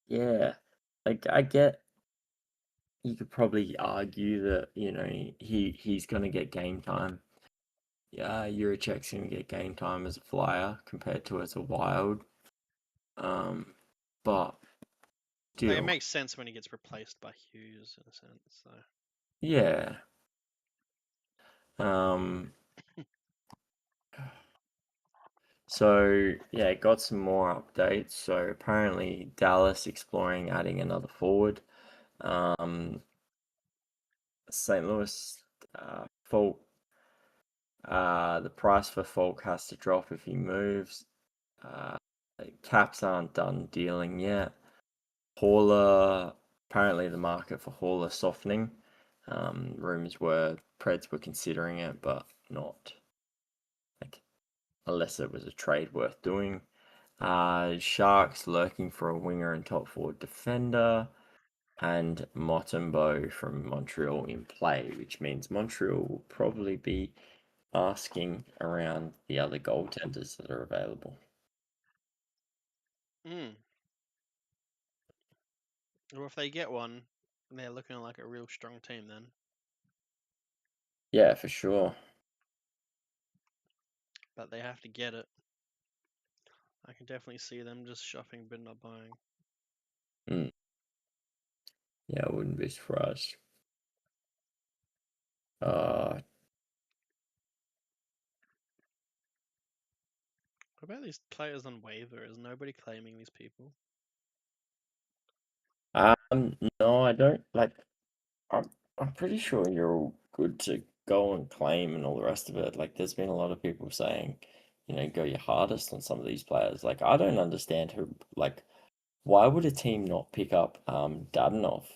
yeah. Like I get you could probably argue that, he's gonna get game time. Yeah, Yurichek's gonna get game time as a Flyer compared to as a Wild. Um, but Like it still, makes sense when he gets replaced by Hughes in a sense. So yeah. Um, so yeah, got some more updates. So apparently Dallas exploring adding another forward. Um, St. Louis, Falk. The price for Falk has to drop if he moves. Uh, Caps aren't done dealing yet. Hauler, apparently the market for Hauler softening. Rumors were Preds were considering it, but not like unless it was a trade worth doing. Sharks lurking for a winger and top forward defender, and Motumbo from Montreal in play, which means Montreal will probably be asking around the other goaltenders that are available. mm. Or if they get one, they're looking like a real strong team then. Yeah, for sure. But they have to get it. I can definitely see them just shopping but not buying. Mm. Yeah, I wouldn't be surprised. Uh, What about these players on waiver? Is nobody claiming these people? no, I don't like. I'm pretty sure you're all good to go and claim and all the rest of it. Like, there's been a lot of people saying, go your hardest on some of these players. Like, I don't understand who. Like, why would a team not pick up Dadanov?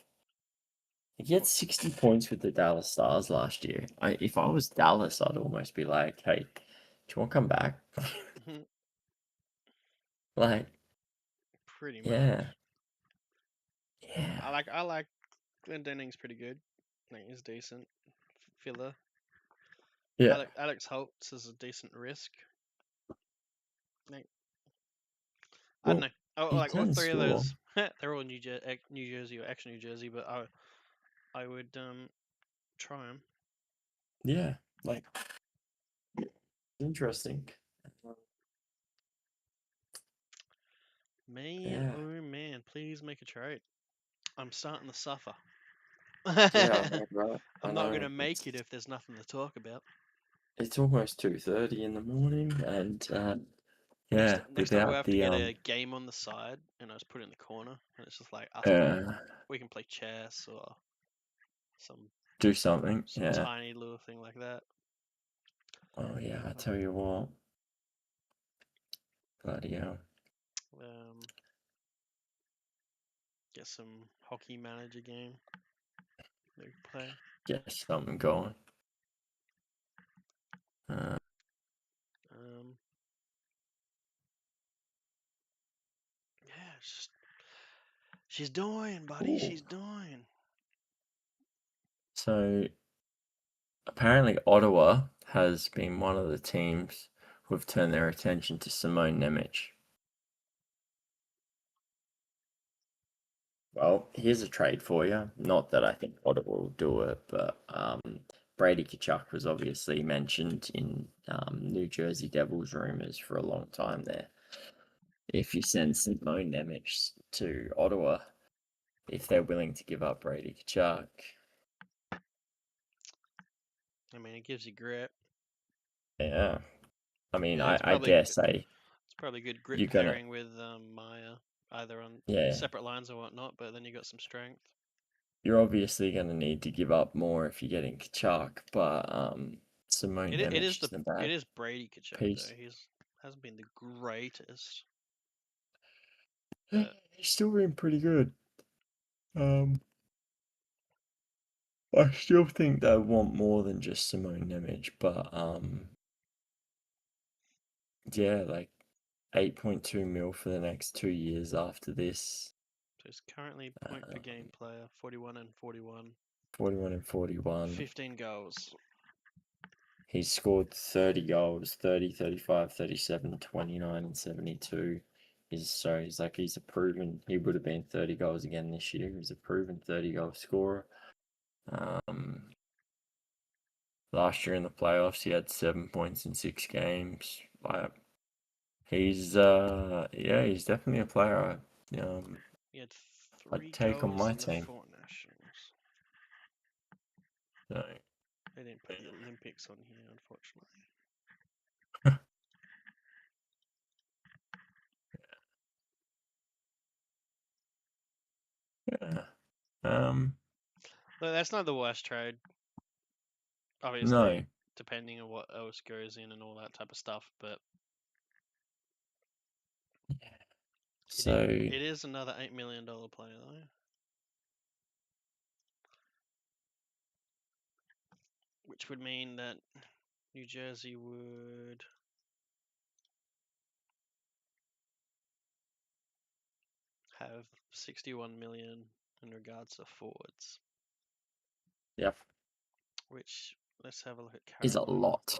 He had 60 points with the Dallas Stars last year. If I was Dallas, I'd almost be like, hey, do you want to come back? Like, Pretty yeah, much. yeah. I like Glenn Denning's pretty good. Like he's decent filler. Yeah. Alex Holtz is a decent risk. Like, I don't Well, know. Oh, he like all can three of score. those, they're all New Jersey or actually New Jersey, but I would try them. Yeah. Like, interesting. Man, Yeah. oh man, please make a trade. I'm starting to suffer. Yeah, I know, right? I I'm not gonna know. make it if there's nothing to talk about. It's almost 2:30 in the morning, and yeah, Next time we'll without have to the get a game on the side and I just put it in the corner and it's just like us playing. uh We can play chess or some do something. some Yeah. tiny little thing like that. Oh yeah, I Uh, tell you what. Bloody hell. Um, get some hockey manager game. Maybe play. Get something going. Uh, Um, yeah, she's dying, buddy. ooh. She's dying. So apparently Ottawa has been one of the teams who have turned their attention to Simone Nemec. Well, here's a trade for you. Not that I think Ottawa will do it, but Brady Tkachuk was obviously mentioned in New Jersey Devils rumors for a long time there. If you send Simone Nemec to Ottawa, if they're willing to give up Brady Tkachuk, I mean, it gives you grit. yeah. I mean, Yeah, I guess it's probably good grit you're gonna, pairing with Maya, either on yeah, separate lines or whatnot. But then you got some strength. you're obviously gonna need to give up more if you're getting Kachuk, but Simone Nemec isn't a It bad is Brady Kachuk though. piece. He's hasn't been the greatest, Yeah, but he's still been pretty good. Um, I still think they want more than just Simone Nemec, but yeah, like 8.2 mil for the next 2 years after this. so he's currently point per Uh, game player, 41 and 41, 41 and 41. 15 goals. He's scored 30 goals, 30, 35, 37, 29, and 72. He's a proven, he would have been 30 goals again this year. He's a proven 30 goal scorer. Um, Last year in the playoffs, he had 7 points in 6 games. Like, he's definitely a player He had I'd 3 take on goals my in the team. Four Nationals. So, They didn't put the Olympics on here, unfortunately. yeah. Um, But that's not the worst trade, no. obviously, depending on what else goes in and all that type of stuff. But So, it is another $8 million player though, which would mean that New Jersey would have 61 million in regards to forwards. yeah, Which, let's have a look at is a Carolina. lot.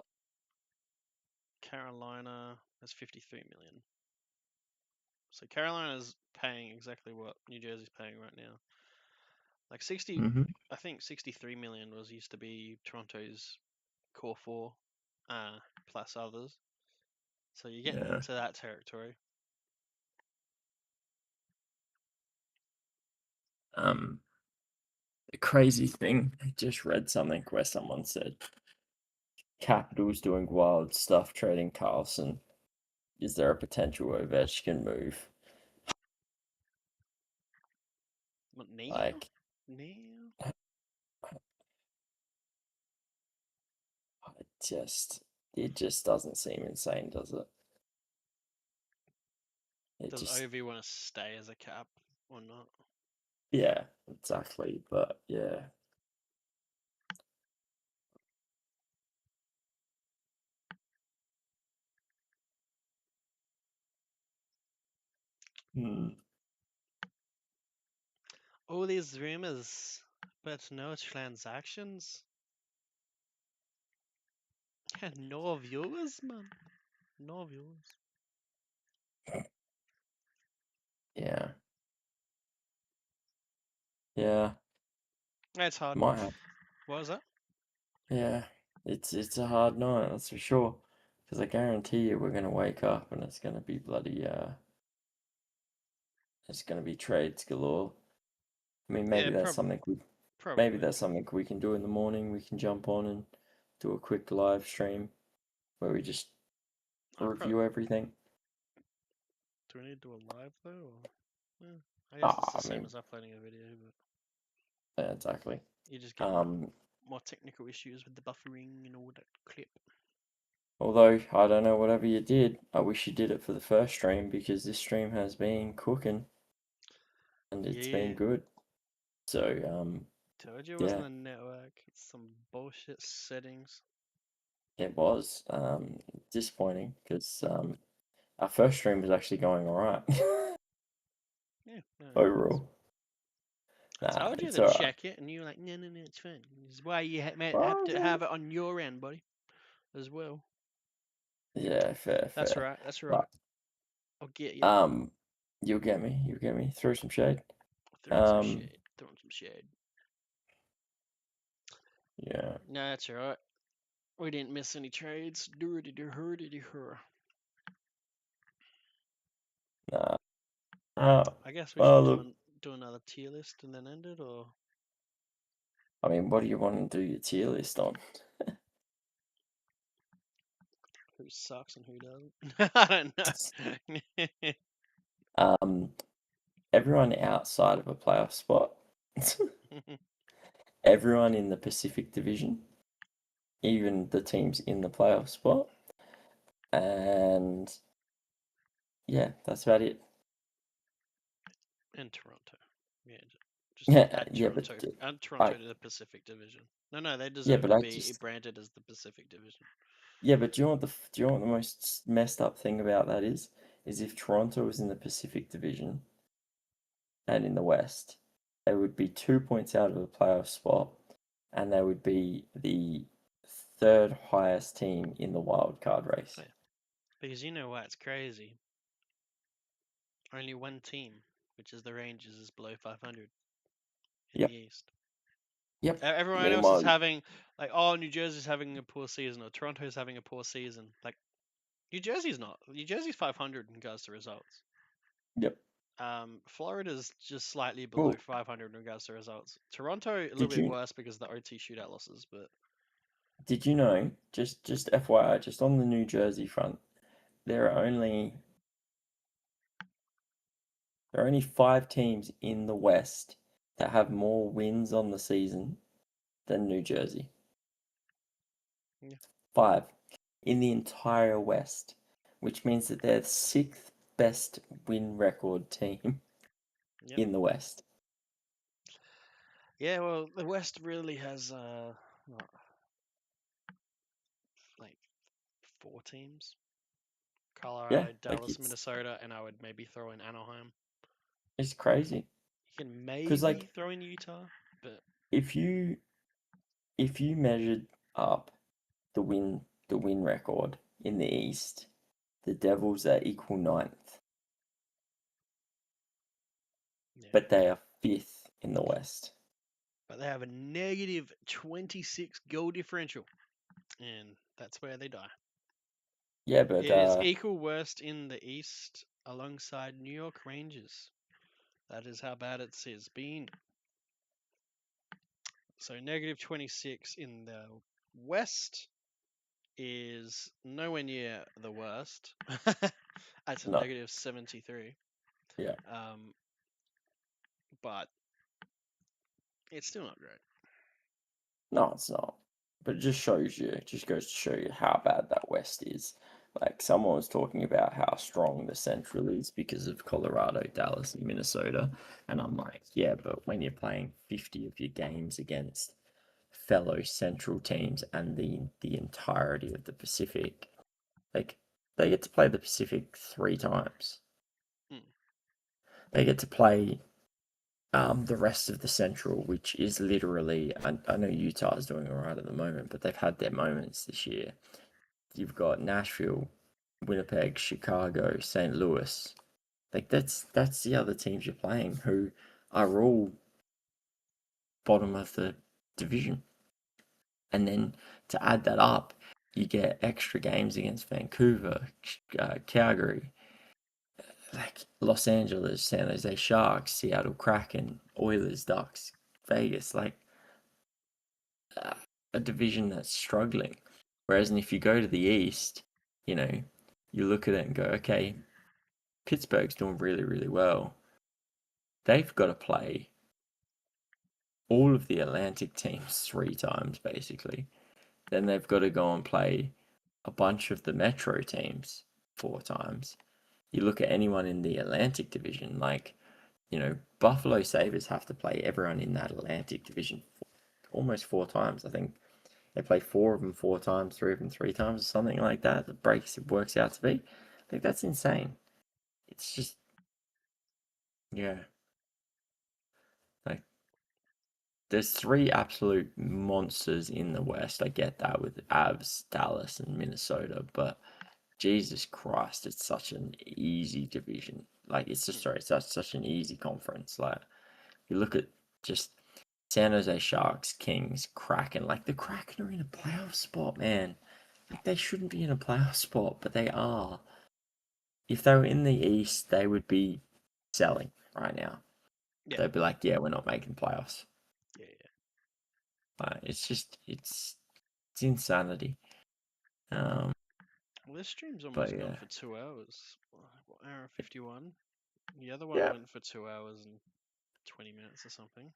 Carolina has 53 million. So Carolina's paying exactly what New Jersey's paying right now. Like 60, Hmm. I think 63 million was used to be Toronto's core four, plus others. So you're getting Yeah. into that territory. Um, the crazy thing, I just read something where someone said Capitals doing wild stuff trading Carlson. Is there a potential Ovechkin move? What, now? Like, Now? I just, it just doesn't seem insane, does it? It Does just, Ovi want to stay as a cap or not? yeah, exactly. But yeah, hmm. All these rumors, but no transactions. No viewers, man. No viewers. Yeah. Yeah. That's hard. Might have. What was that? Yeah. It's a hard night, that's for sure. Because I guarantee you we're gonna wake up and it's gonna be bloody it's gonna be trades galore. I mean Yeah, maybe probably. that's something we can do in the morning. We can jump on and do a quick live stream where we just I probably. review everything. Do we need to do a live though? Or... Yeah, I guess it's Ah, the I same mean, as uploading a video, but yeah, exactly. you just get Um, more technical issues with the buffering and all that clip. Although I don't know, whatever you did, I wish you did it for the first stream because this stream has been cooking and it's been Yeah, good. So, told you it wasn't yeah, a network. It's some bullshit settings. it was disappointing because our first stream was actually going all right Yeah, no, overall. I Nah, told you it's to all right. check it, and you were like, no, no, no, it's fine. This is why you have Well, to have it on your end, buddy, as well. yeah, fair, That's fair. right. That's right. But I'll get you. um, you'll get me. Throw some shade. Throwing some Um, shade. Throwing some shade. yeah, No, that's alright. We didn't miss any trades. Did her. nah. I guess we Well, should look, do another tier list and then end it, or I mean, what do you want to do your tier list on? who sucks and who doesn't. I don't know. Um, Everyone outside of a playoff spot, everyone in the Pacific Division, even the teams in the playoff spot, and yeah, that's about it. And Toronto. Yeah, just Yeah, add yeah, but Toronto. Add I Toronto to the Pacific Division. No, they yeah, deserve but to I be just branded as the Pacific Division. yeah, but do you know what do you know what the most messed up thing about that is? Is if Toronto was in the Pacific Division and in the West, they would be 2 points out of a playoff spot, and they would be the third highest team in the wild card race. Oh, yeah. Because you know why it's crazy. Only one team, which is the Rangers, is below 500 in the Yep, East. yep. Everyone else is Meanwhile, having like, oh, New Jersey's having a poor season, or Toronto's having a poor season. Like New Jersey's not. New Jersey's 500 in regards to results. yep. Florida's just slightly below Well, 500 in regards to results. Toronto a little did bit you worse because of the OT shootout losses, but did you know, just FYI, just on the New Jersey front, there are only there are only 5 teams in the West that have more wins on the season than New Jersey. yeah, 5 in the entire West, which means that they're the sixth best win record team yep, in the West. yeah. Well, the West really has what, like 4 teams: Yeah, Colorado, like Dallas, Minnesota, and I would maybe throw in Anaheim. it's crazy. You can Because maybe like throw in Utah, but if you if you measured up the win record in the East, the Devils are equal ninth, yeah. but they are fifth in the West. But they have a negative 26 goal differential, and that's where they die. Yeah, but It is equal worst in the East alongside New York Rangers. That is how bad it has been. So negative 26 in the West is nowhere near the worst. That's a no, negative 73. yeah, Um, but it's still not great. no, it's not. But it just goes to show you how bad that West is. Like someone was talking about how strong the Central is because of Colorado, Dallas, and Minnesota, and I'm like, yeah, but when you're playing 50 of your games against fellow Central teams and the entirety of the Pacific, like they get to play the Pacific 3 times. Hmm. They get to play the rest of the Central, which is literally, I know Utah is doing all right at the moment, but they've had their moments this year. you've got Nashville, Winnipeg, Chicago, St. Louis. Like that's the other teams you're playing who are all bottom of the division. And then to add that up, you get extra games against Vancouver, Calgary, like Los Angeles, San Jose Sharks, Seattle Kraken, Oilers, Ducks, Vegas, like uh, a division that's struggling. Whereas if you go to the East, you know, you look at it and go, okay, Pittsburgh's doing really, really well. They've got to play all of the Atlantic teams 3 times, basically. Then they've got to go and play a bunch of the Metro teams 4 times. You look at anyone in the Atlantic division, like, Buffalo Sabres have to play everyone in that Atlantic division almost 4 times. I think they play 4 of them 4 times, 3 of them 3 times, or something like that. It works out to be. I think that's insane. It's just, yeah, like there's 3 absolute monsters in the West. I get that with Avs, Dallas, and Minnesota, but Jesus Christ, it's such an easy division. Like it's just Mm. sorry, it's such an easy conference. Like you look at just San Jose Sharks, Kings, Kraken. Like the Kraken are in a playoff spot, man. Like they shouldn't be in a playoff spot, but they are. If they were in the East, they would be selling right now. Yeah, They'd be like, yeah, we're not making playoffs. yeah, yeah. It's just it's insanity. Um, Well, this stream's but almost gone yeah, for 2 hours. What, hour and 51? The other one yeah, went for 2 hours and 20 minutes or something.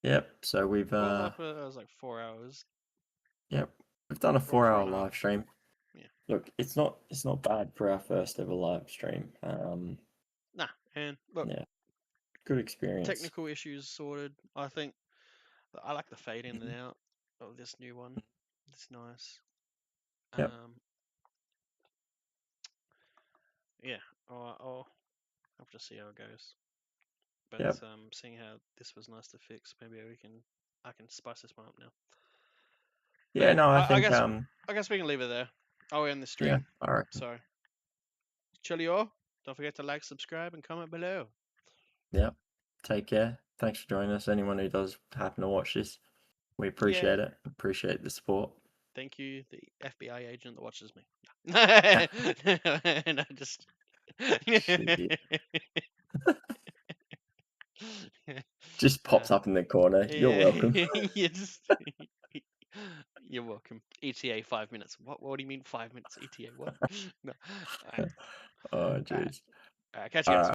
yep. So Well, it was like 4 hours, yep, we've done a 4 4-hour and a live half. stream. Yeah. Look, it's not bad for our first ever live stream. Nah, and look, Yeah, good experience. technical issues sorted. I think I like the fade in and Mhm. out of this new one. It's nice. Yep, Yeah, I'll have to see how it goes. But yep. seeing how this was nice to fix, maybe I can spice this one up now. But Yeah, yeah, no, I I think guess we can leave it there. I'll end the yeah, stream. all right. So, Chilio, don't forget to like, subscribe, and comment below. Yep. Take care. Thanks for joining us. Anyone who does happen to watch this, we Yeah, appreciate it. Appreciate the support. thank you, the FBI agent that watches me. And I just. Shit. Just uh, pops up in the corner. You're yeah, welcome. you just. You're welcome. ETA 5 minutes. What do you mean 5 minutes? ETA what? No. All right. Oh, All right. jeez. All right. Catch you All guys. right.